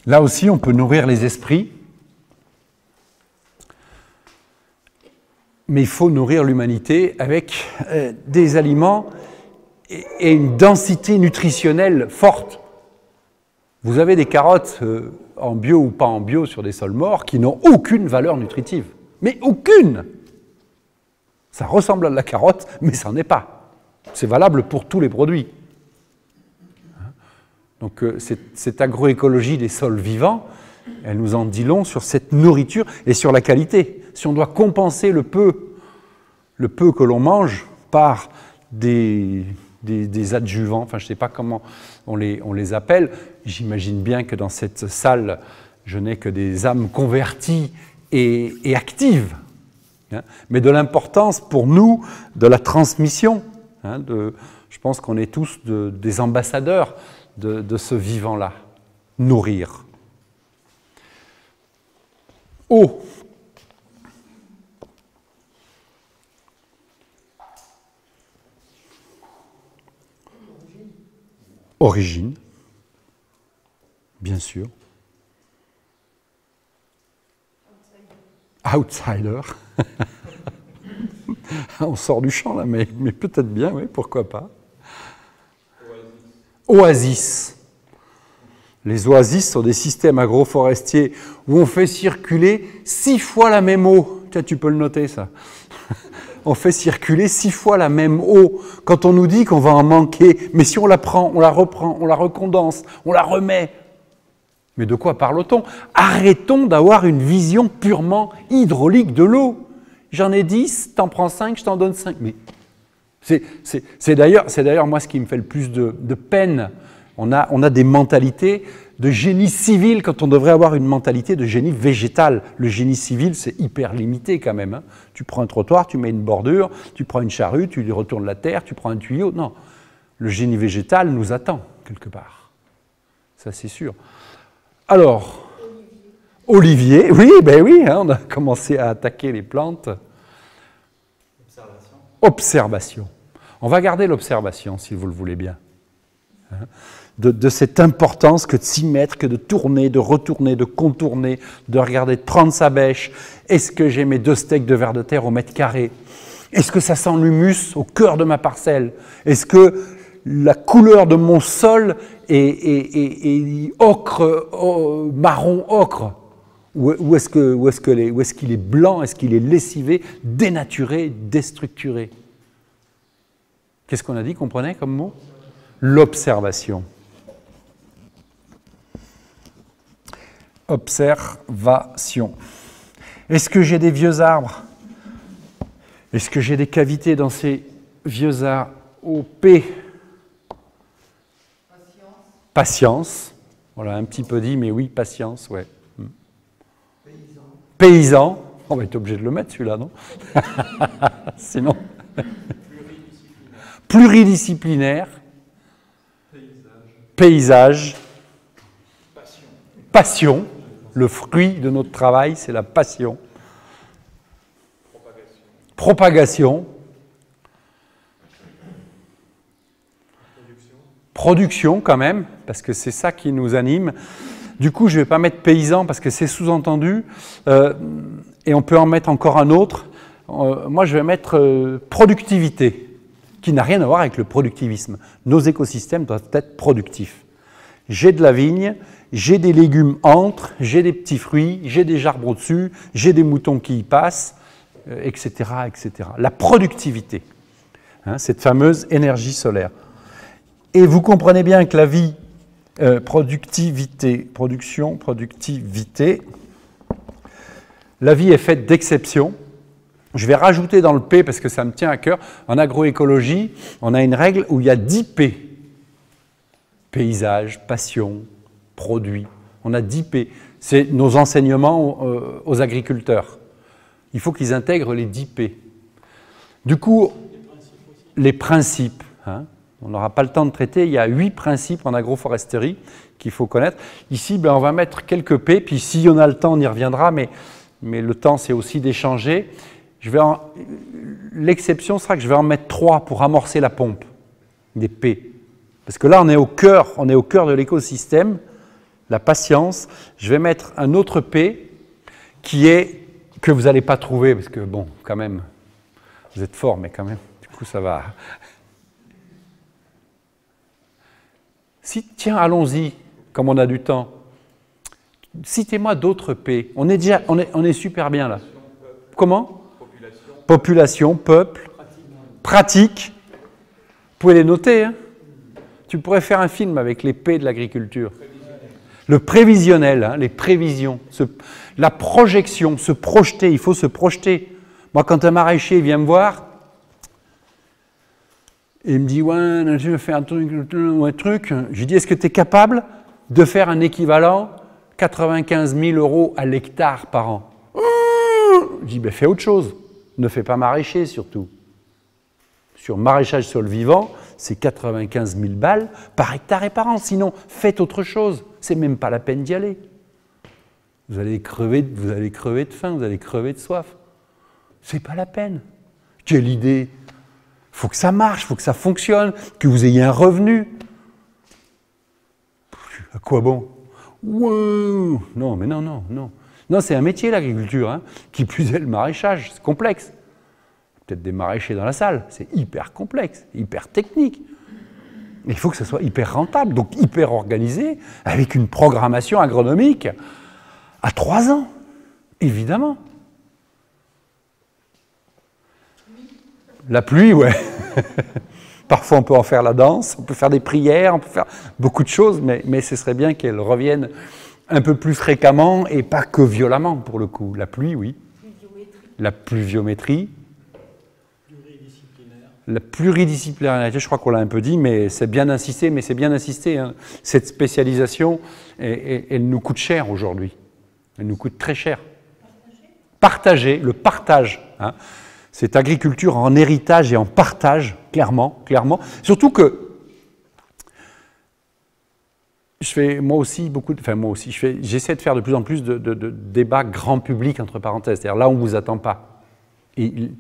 Là aussi, on peut nourrir les esprits. Mais il faut nourrir l'humanité avec des aliments et une densité nutritionnelle forte. Vous avez des carottes en bio ou pas en bio sur des sols morts qui n'ont aucune valeur nutritive. Mais aucune! Ça ressemble à de la carotte, mais ça n'en est pas. C'est valable pour tous les produits. Donc cette agroécologie des sols vivants, elle nous en dit long sur cette nourriture et sur la qualité. Si on doit compenser le peu que l'on mange par des adjuvants, enfin je ne sais pas comment on les appelle, j'imagine bien que dans cette salle, je n'ai que des âmes converties et actives, hein, mais de l'importance pour nous de la transmission. Hein, je pense qu'on est tous des ambassadeurs de ce vivant-là. Nourrir. Eau. Origine, bien sûr. Outsider. On sort du champ là, mais peut-être bien, oui, pourquoi pas. Oasis. Les oasis sont des systèmes agroforestiers où on fait circuler 6 fois la même eau. Tiens, tu peux le noter ça. On fait circuler 6 fois la même eau. Quand on nous dit qu'on va en manquer, mais si on la prend, on la reprend, on la recondense, on la remet. Mais de quoi parle-t-on? Arrêtons d'avoir une vision purement hydraulique de l'eau. J'en ai 10, t'en prends 5, je t'en donne 5. Mais c'est d'ailleurs moi ce qui me fait le plus de peine. On a des mentalités de génie civil quand on devrait avoir une mentalité de génie végétal. Le génie civil, c'est hyper limité quand même. Hein. Tu prends un trottoir, tu mets une bordure, tu prends une charrue, tu lui retournes la terre, tu prends un tuyau. Non, le génie végétal nous attend quelque part. Ça, c'est sûr. Alors, Olivier, oui, ben oui, hein, on a commencé à attaquer les plantes. Observation. On va garder l'observation, si vous le voulez bien. Hein, de cette importance que de s'y mettre, que de tourner, de retourner, de contourner, de regarder, de prendre sa bêche. Est-ce que j'ai mes 2 steaks de vers de terre au mètre carré? Est-ce que ça sent l'humus au cœur de ma parcelle? Est-ce que la couleur de mon sol est ocre, marron ocre? Ou est-ce qu'il est blanc? Est-ce qu'il est lessivé, dénaturé, déstructuré? Qu'est-ce qu'on a dit, comprenez comme mot? L'observation. Observation. Est-ce que j'ai des vieux arbres? Est-ce que j'ai des cavités dans ces vieux arbres? Au P. Patience. On l'a un petit peu dit, mais oui, patience, ouais. Paysan. On va être obligé de le mettre celui-là, non? Sinon. Pluridisciplinaire. Paysage. Passion. Le fruit de notre travail, c'est la passion. Propagation. Production quand même, parce que c'est ça qui nous anime. Du coup, je ne vais pas mettre paysan parce que c'est sous-entendu, et on peut en mettre encore un autre. Moi, je vais mettre productivité, qui n'a rien à voir avec le productivisme. Nos écosystèmes doivent être productifs. J'ai de la vigne, j'ai des légumes entre, j'ai des petits fruits, j'ai des arbres au-dessus, j'ai des moutons qui y passent, etc., etc. La productivité, hein, cette fameuse énergie solaire. Et vous comprenez bien que la vie Productivité, production, productivité. La vie est faite d'exceptions. Je vais rajouter dans le P parce que ça me tient à cœur. En agroécologie, on a une règle où il y a 10 P. Paysage, passion, produit. On a 10 P. C'est nos enseignements aux agriculteurs. Il faut qu'ils intègrent les 10 P. Du coup, les principes, hein, on n'aura pas le temps de traiter, il y a 8 principes en agroforesterie qu'il faut connaître. Ici, on va mettre quelques P, puis si on a le temps, on y reviendra, mais le temps, c'est aussi d'échanger. L'exception sera que je vais en mettre 3 pour amorcer la pompe, des P. Parce que là, on est au cœur de l'écosystème, la patience. Je vais mettre un autre P qui est que vous n'allez pas trouver, parce que bon, quand même, vous êtes fort, mais quand même, du coup, ça va. Si, tiens, allons-y, comme on a du temps. Citez-moi d'autres P. On est super bien là. Comment? Population, peuple, pratique. Vous pouvez les noter, hein. Tu pourrais faire un film avec les P de l'agriculture. Le prévisionnel, hein, les prévisions, la projection, se projeter, il faut se projeter. Moi, quand un maraîcher vient me voir, et il me dit « Ouais, je vais faire un truc, je lui dis « Est-ce que tu es capable de faire un équivalent 95 000 € à l'hectare par an ?» Je dis « Fais autre chose, ne fais pas maraîcher surtout. » Sur maraîchage sol vivant, c'est 95 000 balles par hectare et par an. Sinon, faites autre chose. C'est même pas la peine d'y aller. Vous allez crever de faim, vous allez crever de soif. C'est pas la peine. Quelle idée! Il faut que ça marche, il faut que ça fonctionne, que vous ayez un revenu. À quoi bon? Wow. Non, mais non, non, non. Non, c'est un métier l'agriculture, hein, qui plus est le maraîchage, c'est complexe. Peut-être des maraîchers dans la salle, c'est hyper complexe, hyper technique. Il faut que ça soit hyper rentable, donc hyper organisé, avec une programmation agronomique à 3 ans, évidemment. La pluie, ouais. Parfois, on peut en faire la danse, on peut faire des prières, on peut faire beaucoup de choses, mais ce serait bien qu'elle revienne un peu plus fréquemment et pas que violemment, pour le coup. La pluie, oui. La pluviométrie. La pluridisciplinarité, je crois qu'on l'a un peu dit, mais c'est bien d'insister, hein. Cette spécialisation, elle nous coûte cher aujourd'hui. Elle nous coûte très cher. Partager, le partage, hein. Cette agriculture en héritage et en partage, clairement, clairement. Surtout que je fais j'essaie de faire de plus en plus de débats grand public, entre parenthèses, c'est-à-dire là où on ne vous attend pas. Et,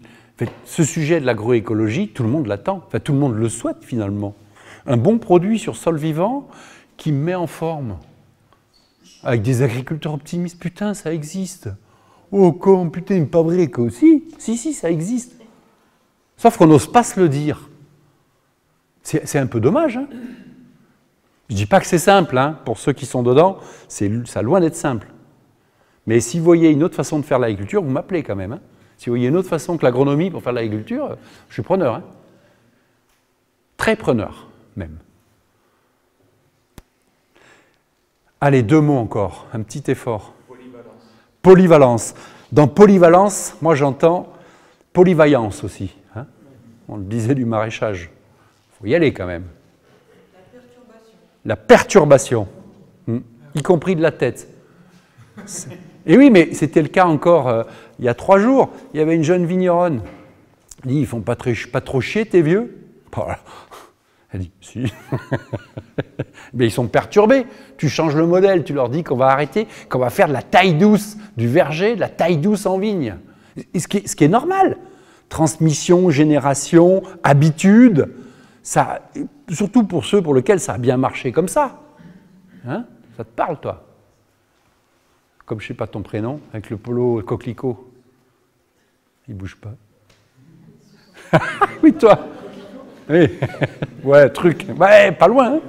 ce sujet de l'agroécologie, tout le monde l'attend, enfin, tout le monde le souhaite finalement. Un bon produit sur sol vivant qui me met en forme. Avec des agriculteurs optimistes, putain, ça existe. Oh, con, putain, pas vrai que aussi. Si, ça existe. Sauf qu'on n'ose pas se le dire. C'est un peu dommage, hein. Je ne dis pas que c'est simple, hein. Pour ceux qui sont dedans, ça loin d'être simple. Mais si vous voyez une autre façon de faire l'agriculture, vous m'appelez quand même, hein. Si vous voyez une autre façon que l'agronomie pour faire l'agriculture, je suis preneur, hein. Très preneur, même. Allez, 2 mots encore, un petit effort. Polyvalence. Polyvalence. Dans polyvalence, moi j'entends polyvaillance aussi, hein. On le disait du maraîchage. Il faut y aller quand même. La perturbation. Y compris de la tête. Et oui, mais c'était le cas encore il y a 3 jours. Il y avait une jeune vigneronne. Elle dit, ils font pas trop chier, tes vieux? Voilà. Elle dit, si. Mais ils sont perturbés. Tu changes le modèle, tu leur dis qu'on va arrêter, qu'on va faire de la taille douce du verger, de la taille douce en vigne. Et ce qui est normal. Transmission, génération, habitude. Ça, surtout pour ceux pour lesquels ça a bien marché comme ça. Hein? Ça te parle, toi? Comme je ne sais pas ton prénom, avec le polo coquelicot. Il ne bouge pas. Oui, toi. Oui. Ouais, truc. Ouais, pas loin.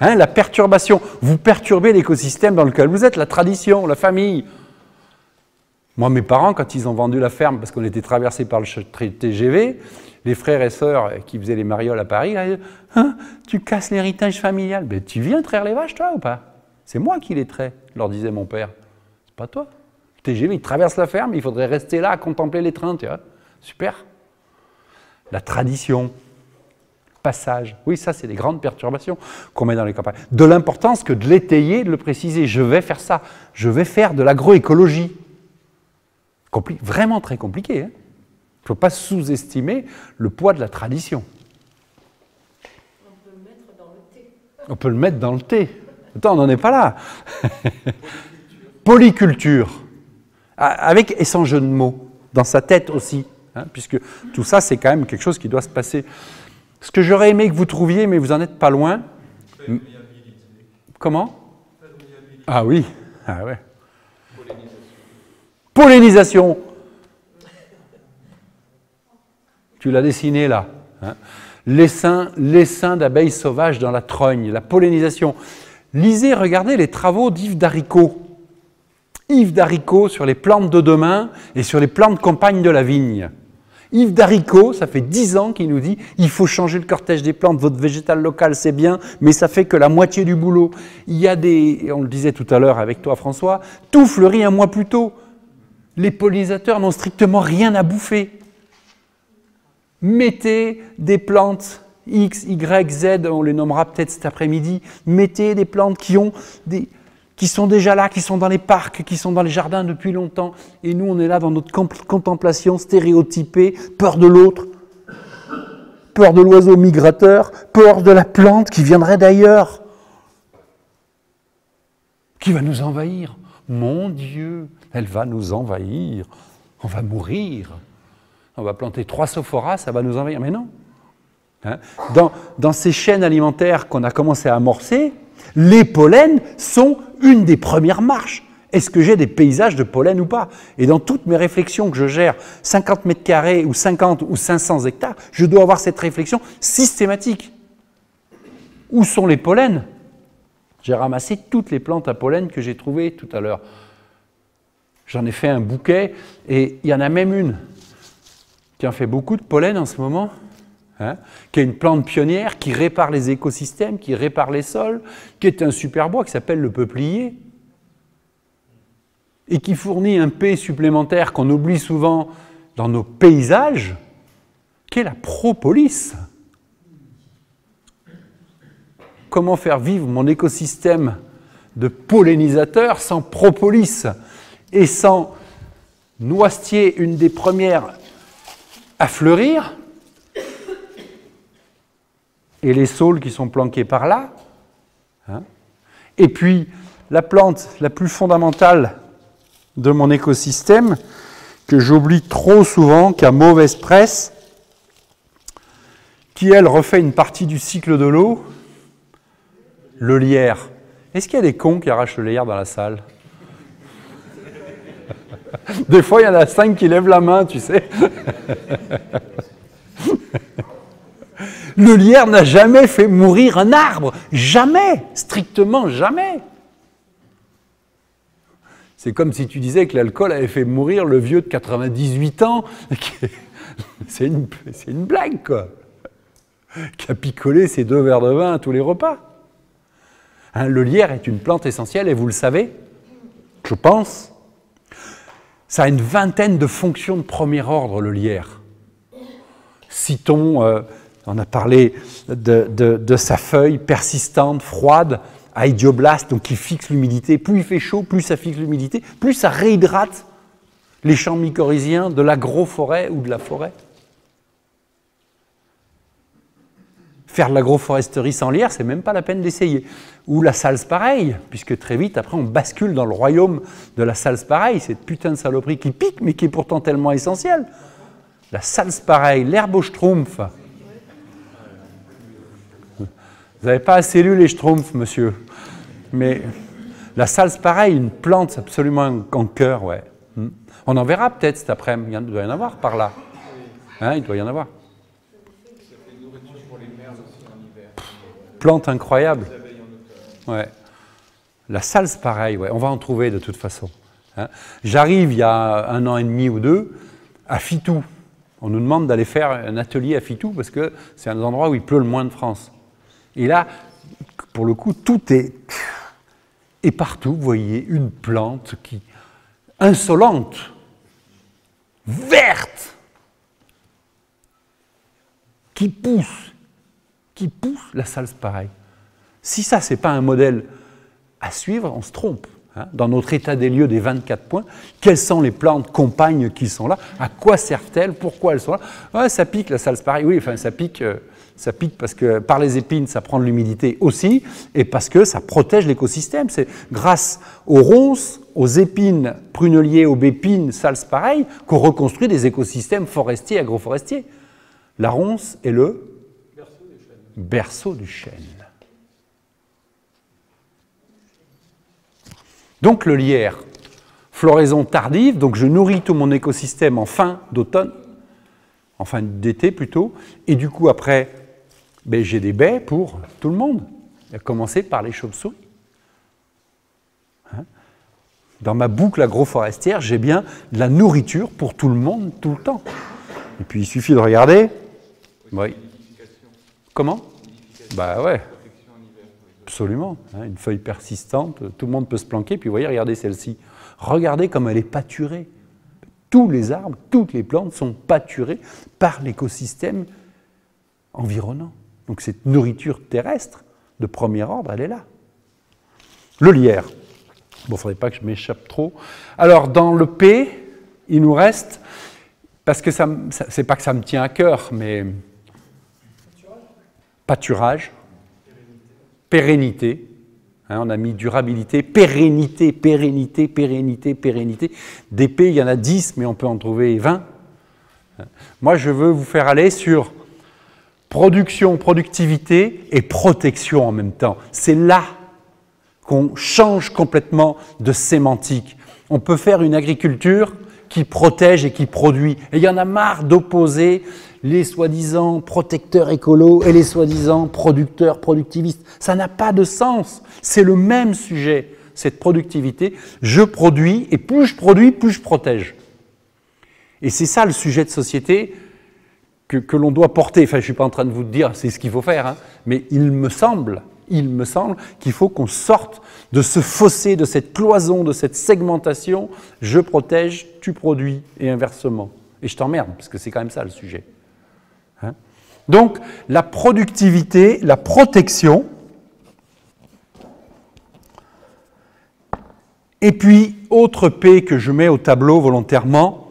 Hein, la perturbation. Vous perturbez l'écosystème dans lequel vous êtes, la tradition, la famille. Moi, mes parents, quand ils ont vendu la ferme, parce qu'on était traversés par le TGV, les frères et sœurs qui faisaient les marioles à Paris, là, ils disaient, hein, tu casses l'héritage familial. Mais tu viens traire les vaches, toi, ou pas? C'est moi qui les trais, leur disait mon père. C'est pas toi. Le TGV, il traverse la ferme, il faudrait rester là à contempler les trains, tu vois. Super. La tradition, passage. Oui, ça, c'est des grandes perturbations qu'on met dans les campagnes. De l'importance que de l'étayer, de le préciser. Je vais faire ça. Je vais faire de l'agroécologie. Vraiment très compliqué. Hein. Il ne faut pas sous-estimer le poids de la tradition. On peut le mettre dans le thé. On peut le mettre dans le thé. Attends, on n'en est pas là. Polyculture. Avec et sans jeu de mots. Dans sa tête aussi. Hein, puisque tout ça, c'est quand même quelque chose qui doit se passer. Ce que j'aurais aimé que vous trouviez, mais vous n'en êtes pas loin. Comment? Ah oui. Ah ouais. Pollinisation. Tu l'as dessiné là. Hein. L'essaim d'abeilles sauvages dans la trogne, la pollinisation. Lisez, regardez les travaux d'Yves Daricot. Yves Daricot sur les plantes de demain et sur les plantes campagne de la vigne. Yves Daricot, ça fait 10 ans qu'il nous dit « Il faut changer le cortège des plantes, votre végétal local c'est bien, mais ça fait que la moitié du boulot. » Il y a des, on le disait tout à l'heure avec toi François, tout fleurit un mois plus tôt. Les pollinisateurs n'ont strictement rien à bouffer. Mettez des plantes X, Y, Z, on les nommera peut-être cet après-midi, mettez des plantes qui sont déjà là, qui sont dans les parcs, qui sont dans les jardins depuis longtemps. Et nous, on est là dans notre contemplation stéréotypée, peur de l'autre, peur de l'oiseau migrateur, peur de la plante qui viendrait d'ailleurs, qui va nous envahir. Mon Dieu, elle va nous envahir, on va mourir. On va planter 3 sophoras, ça va nous envahir. Mais non. Hein, dans ces chaînes alimentaires qu'on a commencé à amorcer, les pollens sont une des premières marches. Est-ce que j'ai des paysages de pollen ou pas? Et dans toutes mes réflexions que je gère, 50 mètres carrés ou 50 ou 500 hectares, je dois avoir cette réflexion systématique. Où sont les pollens? J'ai ramassé toutes les plantes à pollen que j'ai trouvées tout à l'heure. J'en ai fait un bouquet et il y en a même une qui en fait beaucoup de pollen en ce moment. Hein, qui est une plante pionnière qui répare les écosystèmes, qui répare les sols, qui est un super bois qui s'appelle le peuplier et qui fournit un P supplémentaire qu'on oublie souvent dans nos paysages, qui est la propolis. Comment faire vivre mon écosystème de pollinisateurs sans propolis et sans noisetier, une des premières à fleurir, et les saules qui sont planqués par là. Hein. Et puis, la plante la plus fondamentale de mon écosystème, que j'oublie trop souvent, qui a mauvaise presse, qui, elle, refait une partie du cycle de l'eau, le lierre. Est-ce qu'il y a des cons qui arrachent le lierre dans la salle? Des fois, il y en a 5 qui lèvent la main, tu sais. Le lierre n'a jamais fait mourir un arbre. Jamais. Strictement jamais. C'est comme si tu disais que l'alcool avait fait mourir le vieux de 98 ans. C'est une blague, quoi. Qui a picolé ses 2 verres de vin à tous les repas. Hein, le lierre est une plante essentielle, et vous le savez, je pense. Ça a une vingtaine de fonctions de premier ordre, le lierre. Citons... on a parlé de sa feuille persistante, froide, à idioblaste, donc qui fixe l'humidité. Plus il fait chaud, plus ça fixe l'humidité, plus ça réhydrate les champs mycorhiziens de l'agroforêt ou de la forêt. Faire de l'agroforesterie sans lierre, c'est même pas la peine d'essayer. Ou la salse-pareille, puisque très vite, après, on bascule dans le royaume de la salse-pareille, cette putain de saloperie qui pique, mais qui est pourtant tellement essentielle. La salse-pareille, l'herbe au schtroumpf. Vous n'avez pas assez lu les schtroumpfs, monsieur. Mais la salse-pareille, une plante absolument en cœur, ouais. On en verra peut-être cet après-midi. Il doit y en avoir par là. Hein, il doit y en avoir. Plante incroyable. Ouais. La salse-pareille, ouais. On va en trouver de toute façon. Hein. J'arrive il y a 1 an et demi ou 2 à Fitou. On nous demande d'aller faire un atelier à Fitou parce que c'est un des endroits où il pleut le moins de France. Et là, pour le coup, tout est... Et partout, vous voyez une plante qui insolente, verte, qui pousse la salspareille. Si ça, ce n'est pas un modèle à suivre, on se trompe. Hein. Dans notre état des lieux des 24 points, quelles sont les plantes compagnes qui sont là? À quoi servent-elles? Pourquoi elles sont là? Ouais, ça pique la salspareille, oui, enfin ça pique parce que par les épines, ça prend de l'humidité aussi, et parce que ça protège l'écosystème. C'est grâce aux ronces, aux épines, pruneliers, aubépines, salspareilles, qu'on reconstruit des écosystèmes forestiers, agroforestiers. La ronce est le berceau du chêne. Donc le lierre, floraison tardive, donc je nourris tout mon écosystème en fin d'automne, en fin d'été plutôt, et du coup après, ben, j'ai des baies pour tout le monde, à commencer par les chauves-souris. Hein? Dans ma boucle agroforestière, j'ai bien de la nourriture pour tout le monde, tout le temps. Et puis il suffit de regarder. Oui. Comment? Bah ouais. Absolument. Hein, une feuille persistante, tout le monde peut se planquer. Puis vous voyez, regardez celle-ci. Regardez comme elle est pâturée. Tous les arbres, toutes les plantes sont pâturées par l'écosystème environnant. Donc cette nourriture terrestre de premier ordre, elle est là. Le lierre. Bon, il ne faudrait pas que je m'échappe trop. Alors, dans le P, il nous reste, parce que c'est pas que ça me tient à cœur, mais pâturage, pérennité. Hein, on a mis durabilité, pérennité, pérennité, pérennité, pérennité. Des P, il y en a 10, mais on peut en trouver 20. Moi, je veux vous faire aller sur production, productivité et protection en même temps. C'est là qu'on change complètement de sémantique. On peut faire une agriculture qui protège et qui produit. Et il y en a marre d'opposer les soi-disant protecteurs écolos et les soi-disant producteurs productivistes. Ça n'a pas de sens. C'est le même sujet, cette productivité. Je produis et plus je produis, plus je protège. Et c'est ça le sujet de société que l'on doit porter. Enfin, je ne suis pas en train de vous dire c'est ce qu'il faut faire, hein, mais il me semble qu'il faut qu'on sorte de ce fossé, de cette cloison, de cette segmentation. Je protège, tu produis, et inversement. Et je t'emmerde, parce que c'est quand même ça le sujet. Hein? Donc, la productivité, la protection, et puis, autre P que je mets au tableau volontairement,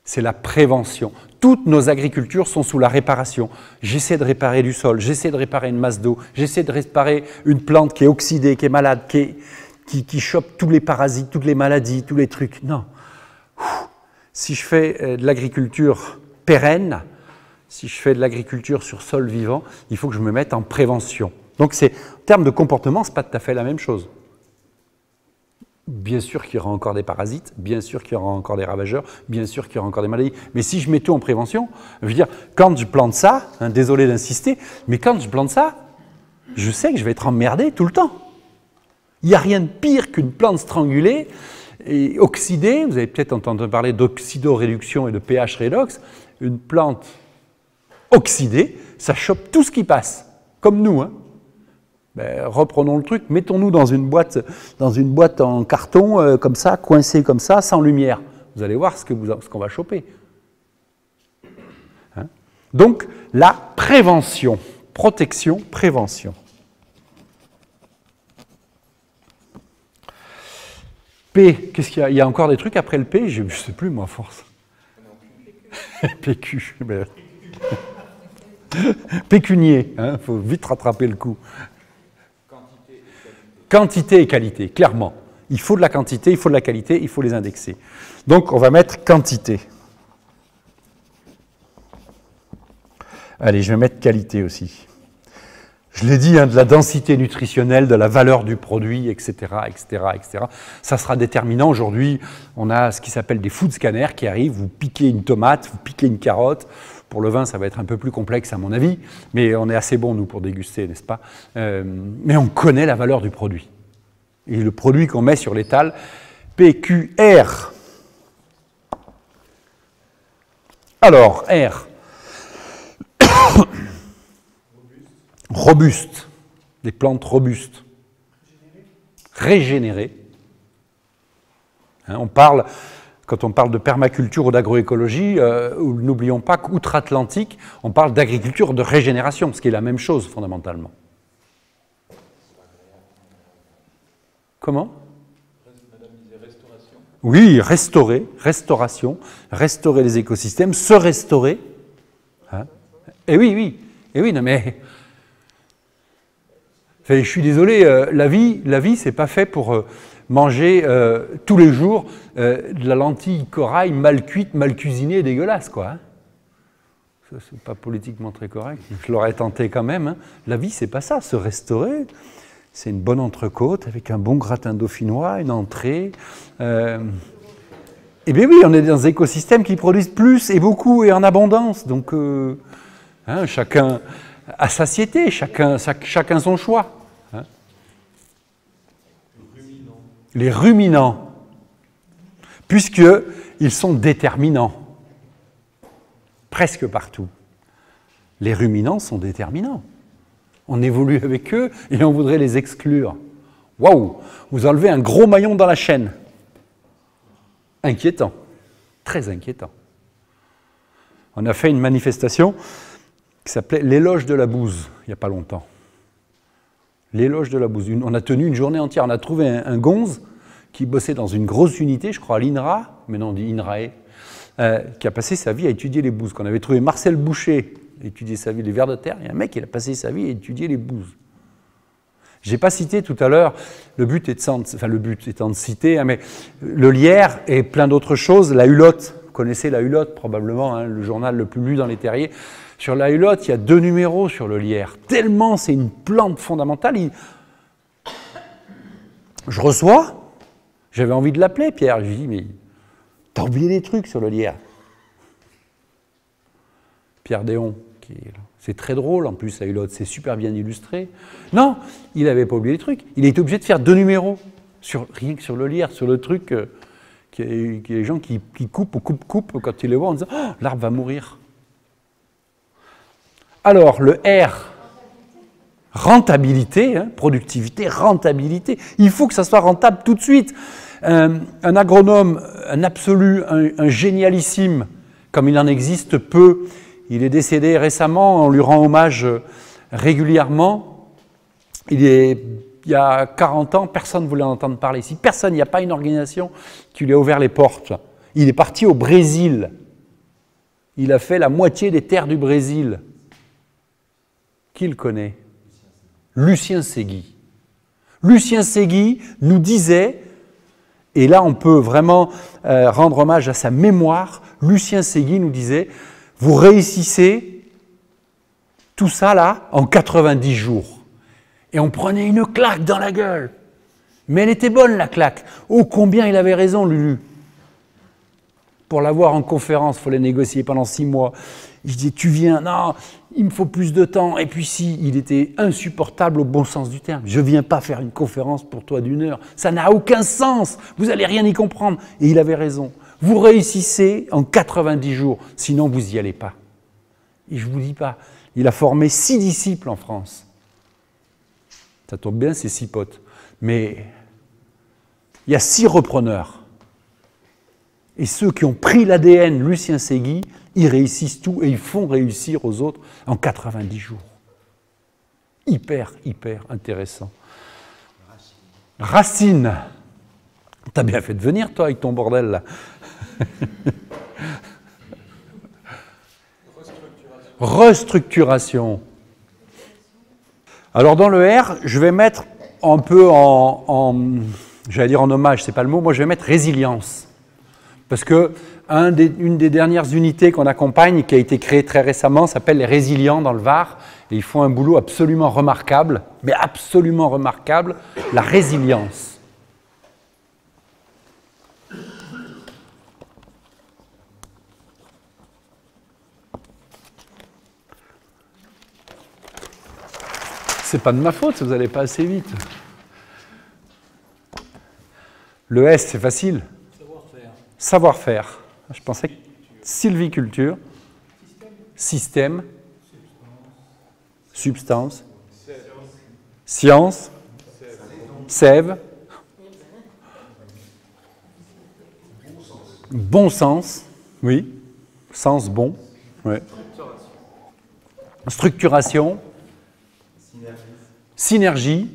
c'est la prévention. Toutes nos agricultures sont sous la réparation. J'essaie de réparer du sol, j'essaie de réparer une masse d'eau, j'essaie de réparer une plante qui est oxydée, qui est malade, qui chope tous les parasites, toutes les maladies, tous les trucs. Non. Si je fais de l'agriculture pérenne, si je fais de l'agriculture sur sol vivant, il faut que je me mette en prévention. Donc, en termes de comportement, ce n'est pas tout à fait la même chose. Bien sûr qu'il y aura encore des parasites, bien sûr qu'il y aura encore des ravageurs, bien sûr qu'il y aura encore des maladies. Mais si je mets tout en prévention, je veux dire, quand je plante ça, hein, désolé d'insister, mais quand je plante ça, je sais que je vais être emmerdé tout le temps. Il n'y a rien de pire qu'une plante strangulée et oxydée. Vous avez peut-être entendu parler d'oxydoréduction et de pH redox. Une plante oxydée, ça chope tout ce qui passe, comme nous, hein. Ben, reprenons le truc, mettons-nous dans une boîte en carton, comme ça, coincée comme ça, sans lumière. Vous allez voir ce qu'on va choper. Hein? Donc, la prévention, protection, prévention. P, qu'est-ce qu'il y a? Il y a encore des trucs après le P? Je ne sais plus, moi, à force. PQ. Ben... Pécunier, hein, faut vite rattraper le coup. Quantité et qualité, clairement. Il faut de la quantité, il faut de la qualité, il faut les indexer. Donc, on va mettre quantité. Allez, je vais mettre qualité aussi. Je l'ai dit, hein, de la densité nutritionnelle, de la valeur du produit, etc., etc., etc. Ça sera déterminant. Aujourd'hui, on a ce qui s'appelle des food scanners qui arrivent. Vous piquez une tomate, vous piquez une carotte. Pour le vin, ça va être un peu plus complexe à mon avis, mais on est assez bon, nous, pour déguster, n'est-ce pas? Mais on connaît la valeur du produit. Et le produit qu'on met sur l'étal, PQR. Alors, R. Robuste. Des plantes robustes. Régénérées. Hein, quand on parle de permaculture ou d'agroécologie, n'oublions pas qu'outre-Atlantique, on parle d'agriculture de régénération, ce qui est la même chose fondamentalement. Comment? Madame disait restauration. Oui, restauration, restaurer les écosystèmes, se restaurer. Hein? Et oui, non mais... Enfin, je suis désolé, la vie, c'est pas fait pour manger tous les jours de la lentille corail mal cuite, mal cuisinée et dégueulasse, quoi. Hein? Ça, c'est pas politiquement très correct. Je l'aurais tenté quand même. Hein? La vie, c'est pas ça. Se restaurer, c'est une bonne entrecôte avec un bon gratin dauphinois, une entrée. Eh bien oui, on est dans des écosystèmes qui produisent plus et beaucoup et en abondance. Donc, hein, chacun à satiété, chacun son choix. Hein. Les ruminants, puisqu'ils sont déterminants, presque partout. Les ruminants sont déterminants. On évolue avec eux et on voudrait les exclure. Waouh! Vous enlevez un gros maillon dans la chaîne. Inquiétant, très inquiétant. On a fait une manifestation qui s'appelait l'éloge de la bouse, il n'y a pas longtemps. L'éloge de la bouse. On a tenu une journée entière. On a trouvé un gonze qui bossait dans une grosse unité, je crois à l'INRA, mais non, on dit INRAE, qui a passé sa vie à étudier les bouses. Quand on avait trouvé Marcel Boucher, étudier sa vie, les vers de terre, il y a un mec qui a passé sa vie à étudier les bouses. Je n'ai pas cité tout à l'heure, le but étant de citer, hein, mais le lierre et plein d'autres choses, la hulotte, vous connaissez la hulotte probablement, hein, le journal le plus lu dans les terriers. Sur la hulotte, il y a 2 numéros sur le lierre, tellement c'est une plante fondamentale. Je reçois, j'avais envie de l'appeler Pierre, je lui dis, mais t'as oublié des trucs sur le lierre. Pierre Déon, qui est là. C'est très drôle, en plus, la hulotte, c'est super bien illustré. Non, il n'avait pas oublié les trucs. Il a été obligé de faire 2 numéros, rien que sur le lierre, sur le truc, qu'il y a des gens qui coupent, quand ils le voient en disant « Oh, l'arbre va mourir ». Alors, le R, rentabilité, hein, productivité, rentabilité. Il faut que ça soit rentable tout de suite. Un agronome, un absolu, un génialissime, comme il en existe peu. Il est décédé récemment, on lui rend hommage régulièrement. Il y a 40 ans, personne ne voulait en entendre parler. Si personne, il n'y a pas une organisation qui lui a ouvert les portes. Il est parti au Brésil. Il a fait la moitié des terres du Brésil. Qui le connaît? Lucien Segui. Lucien Segui nous disait, et là on peut vraiment rendre hommage à sa mémoire, Lucien Segui nous disait, vous réussissez tout ça là en 90 jours. Et on prenait une claque dans la gueule. Mais elle était bonne la claque. Oh combien il avait raison Lulu. Pour l'avoir en conférence, il faut la négocier pendant 6 mois. Je dis, tu viens, non, il me faut plus de temps. Et puis si, il était insupportable au bon sens du terme. Je ne viens pas faire une conférence pour toi d'1 heure. Ça n'a aucun sens. Vous n'allez rien y comprendre. Et il avait raison. Vous réussissez en 90 jours, sinon vous n'y allez pas. Et je ne vous dis pas, il a formé 6 disciples en France. Ça tombe bien, c'est 6 potes. Mais il y a 6 repreneurs. Et ceux qui ont pris l'ADN Lucien Segui, ils réussissent tout et ils font réussir aux autres en 90 jours. Hyper intéressant. Racine. T'as bien fait de venir, toi, avec ton bordel, là. Restructuration. Alors, dans le R, je vais mettre un peu j'allais dire en hommage, c'est pas le mot, moi je vais mettre résilience. Parce que une des dernières unités qu'on accompagne, qui a été créée très récemment, s'appelle les Résilients dans le Var. Et ils font un boulot absolument remarquable, mais absolument remarquable, la résilience. C'est pas de ma faute, vous n'allez pas assez vite. Le S, c'est facile. Savoir-faire. Savoir-faire. Je pensais que sylviculture. Système. Substance. Science. Sève. Bon sens. Oui. Sens bon. Ouais. Structuration. Synergie.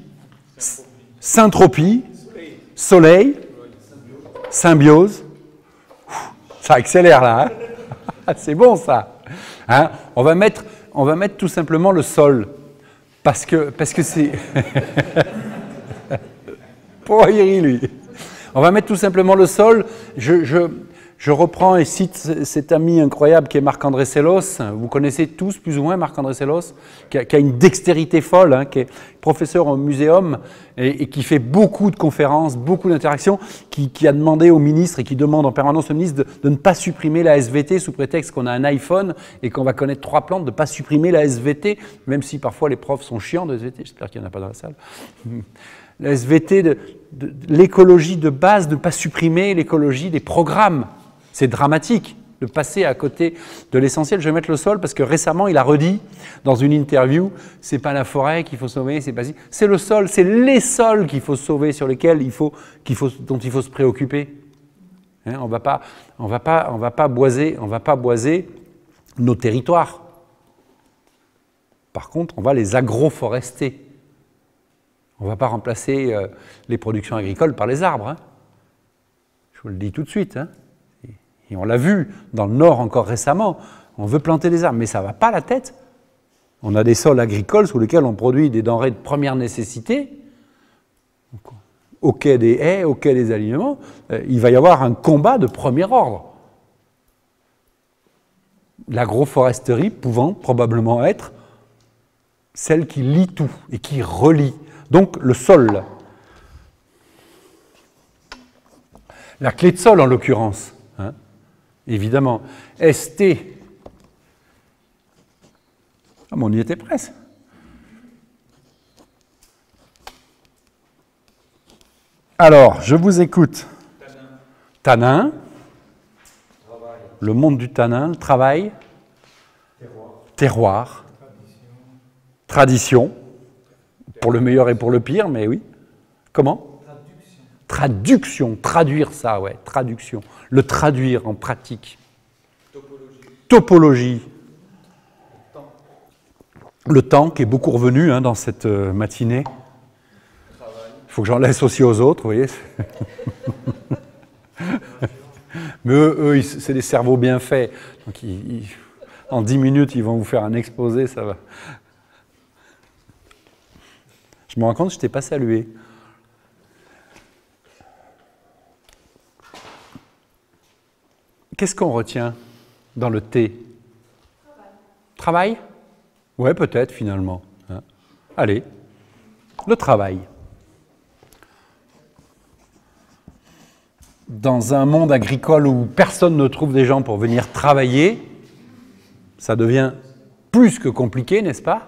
Syntropie. Soleil. Symbiose. Ça accélère là. Hein. C'est bon ça. Hein, on va mettre tout simplement le sol. Parce que c'est... Pour Iri, lui. On va mettre tout simplement le sol. Je reprends et cite cet ami incroyable qui est Marc-André Sellos. Vous connaissez tous plus ou moins Marc-André Sellos, qui a une dextérité folle, hein, qui est professeur au muséum et qui fait beaucoup de conférences, beaucoup d'interactions, qui a demandé au ministre et qui demande en permanence au ministre de ne pas supprimer la SVT sous prétexte qu'on a un iPhone et qu'on va connaître 3 plantes, de ne pas supprimer la SVT, même si parfois les profs sont chiants de SVT. J'espère qu'il n'y en a pas dans la salle. La SVT, de l'écologie de base, de ne pas supprimer l'écologie des programmes. C'est dramatique de passer à côté de l'essentiel. Je vais mettre le sol parce que récemment, il a redit dans une interview, c'est pas la forêt qu'il faut sauver, c'est pas si, c'est le sol, c'est les sols qu'il faut sauver, sur lesquels dont il faut se préoccuper. Hein, on va pas boiser nos territoires. Par contre, on va les agroforester. On ne va pas remplacer les productions agricoles par les arbres. Hein. Je vous le dis tout de suite. Hein. Et on l'a vu dans le Nord encore récemment. On veut planter des arbres, mais ça ne va pas la tête. On a des sols agricoles sous lesquels on produit des denrées de première nécessité. Au quai des haies, au quai des alignements, il va y avoir un combat de premier ordre. L'agroforesterie pouvant probablement être celle qui lie tout et qui relie. Donc le sol. La clé de sol en l'occurrence. Hein, évidemment. ST. Ah, mais on y était presque. Alors, je vous écoute. Tanin. Le monde du tanin, le travail. Terroir. Tradition. Pour le meilleur et pour le pire, mais oui. Comment ? Traduction. Traduire ça, ouais. Traduction. Le traduire en pratique. Topologie. Le temps qui est beaucoup revenu hein, dans cette matinée. Il faut que j'en laisse aussi aux autres, vous voyez. Mais eux c'est des cerveaux bien faits. Donc en 10 minutes, ils vont vous faire un exposé, ça va. Je me rends compte que je ne t'ai pas salué. Qu'est-ce qu'on retient dans le T ? Travail ? Ouais, peut-être finalement. Hein. Allez, le travail. Dans un monde agricole où personne ne trouve des gens pour venir travailler, ça devient plus que compliqué, n'est-ce pas ?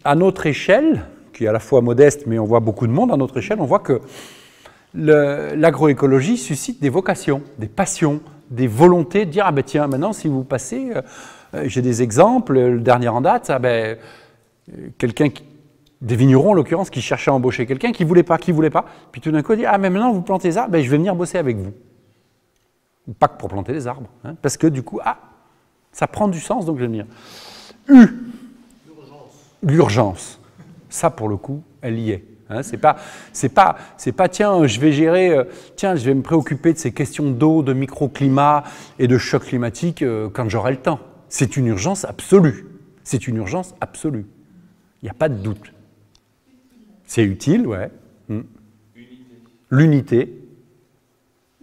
À notre échelle, qui est à la fois modeste, mais on voit beaucoup de monde à notre échelle, on voit que l'agroécologie suscite des vocations, des passions, des volontés de dire « Ah ben tiens, maintenant, si vous passez, j'ai des exemples, le dernier en date, ah ben, des vignerons en l'occurrence, qui cherchaient à embaucher quelqu'un, qui ne voulait pas, puis tout d'un coup, dit « Ah mais maintenant, vous plantez des arbres, ben, je vais venir bosser avec vous. » Pas que pour planter des arbres, hein, parce que du coup, ça prend du sens, donc je vais venir. L'urgence. Ça, pour le coup, elle y est. Hein, c'est pas tiens, je vais me préoccuper de ces questions d'eau, de microclimat et de choc climatique quand j'aurai le temps. C'est une urgence absolue. C'est une urgence absolue. Il n'y a pas de doute. C'est utile, ouais. L'unité.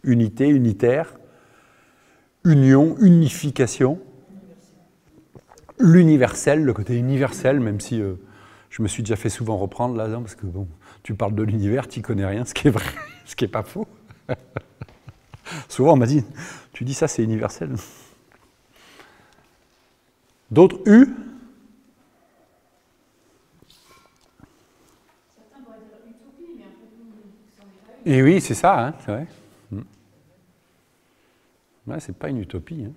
Unité, unitaire. Union, unification. L'universel, le côté universel, même si je me suis déjà fait souvent reprendre là, parce que bon, tu parles de l'univers, tu n'y connais rien, ce qui est vrai, ce qui n'est pas faux. Souvent on m'a dit, tu dis ça c'est universel. D'autres U. Certains vont dire utopie. Et oui, c'est ça, hein, c'est vrai. Ouais, c'est pas une utopie. Hein.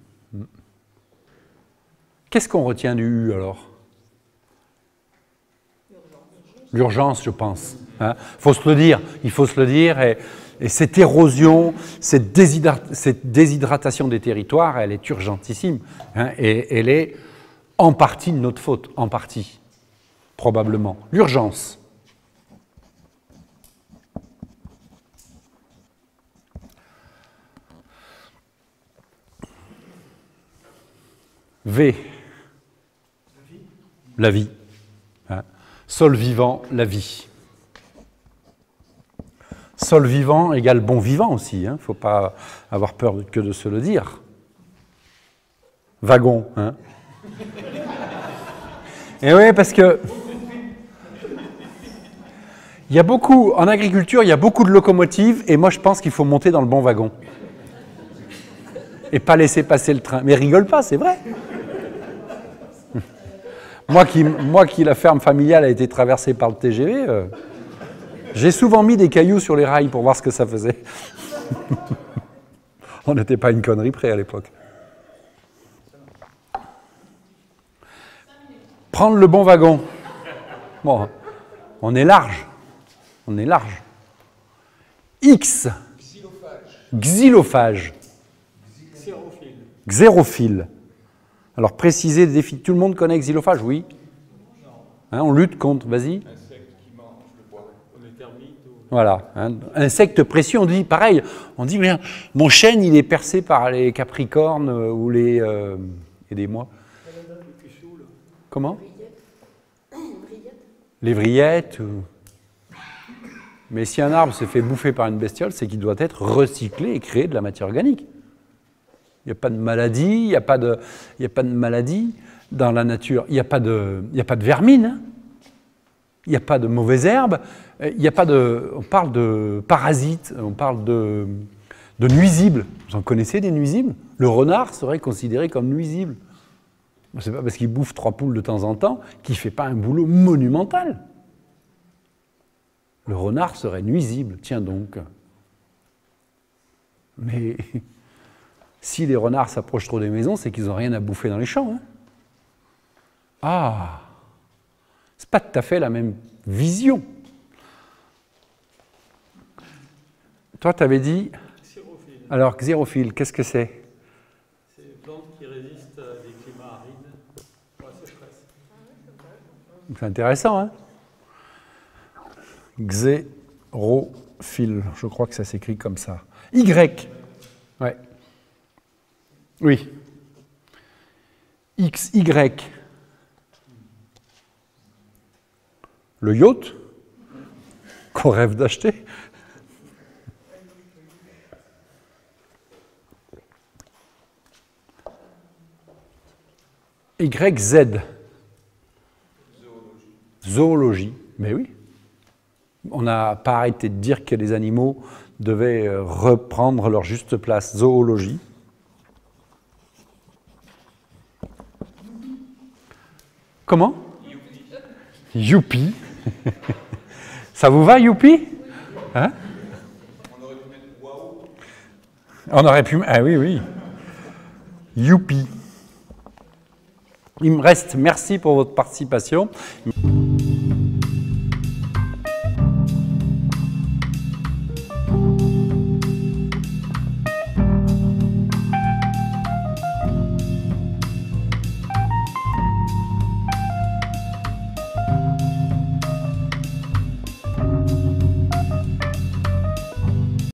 Qu'est-ce qu'on retient du U alors? L'urgence, je pense. Hein. Faut se le dire, il faut se le dire. Et cette érosion, cette déshydratation des territoires, elle est urgentissime. Hein, et elle est en partie de notre faute, en partie, probablement. L'urgence. V. La vie. Hein. Sol vivant, la vie. Sol vivant égale bon vivant aussi. Il ne faut pas avoir peur que de se le dire. Wagon. Hein. Et oui, parce que il y a beaucoup, en agriculture, il y a beaucoup de locomotives, et moi je pense qu'il faut monter dans le bon wagon. Et pas laisser passer le train. Mais rigole pas, c'est vrai. Moi qui la ferme familiale a été traversée par le TGV, j'ai souvent mis des cailloux sur les rails pour voir ce que ça faisait. On n'était pas une connerie près à l'époque. Prendre le bon wagon. Bon, on est large. On est large. X. Xylophage. Xérophile. Alors, précisez les défis. Tout le monde connaît xylophage, oui. Hein, on lutte contre, vas-y. Insecte qui mange le bois. Les termites. Voilà. Hein, insecte précieux, on dit pareil. On dit, mais mon chêne, il est percé par les capricornes ou les... aidez-moi. Comment? Les vrillettes. Mais si un arbre se fait bouffer par une bestiole, c'est qu'il doit être recyclé et créer de la matière organique. Il n'y a pas de maladie, il n'y a pas de maladie dans la nature. Il n'y a pas de vermine, hein. Il n'y a pas de mauvaises herbes. Il n'y a pas de. On parle de parasites, on parle de nuisibles. Vous en connaissez des nuisibles? Le renard serait considéré comme nuisible. Ce n'est pas parce qu'il bouffe 3 poules de temps en temps qu'il ne fait pas un boulot monumental. Le renard serait nuisible, tiens donc. Mais si les renards s'approchent trop des maisons, c'est qu'ils n'ont rien à bouffer dans les champs. Hein. Ah, c'est pas tout à fait la même vision. Toi, tu avais dit... Xérophile. Alors, xérophile, qu'est-ce que c'est? C'est une plante qui résiste à des climats arides, à la sécheresse. C'est intéressant, hein? Xérophile, je crois que ça s'écrit comme ça. Y. Ouais. Oui. XY. Le yacht qu'on rêve d'acheter. YZ. Zoologie. Mais oui. On n'a pas arrêté de dire que les animaux devaient reprendre leur juste place. Zoologie. Comment? Youpi. Ça vous va, youpi? Hein? On aurait pu mettre waouh. On aurait pu... Ah oui, oui. Youpi. Il me reste... Merci pour votre participation.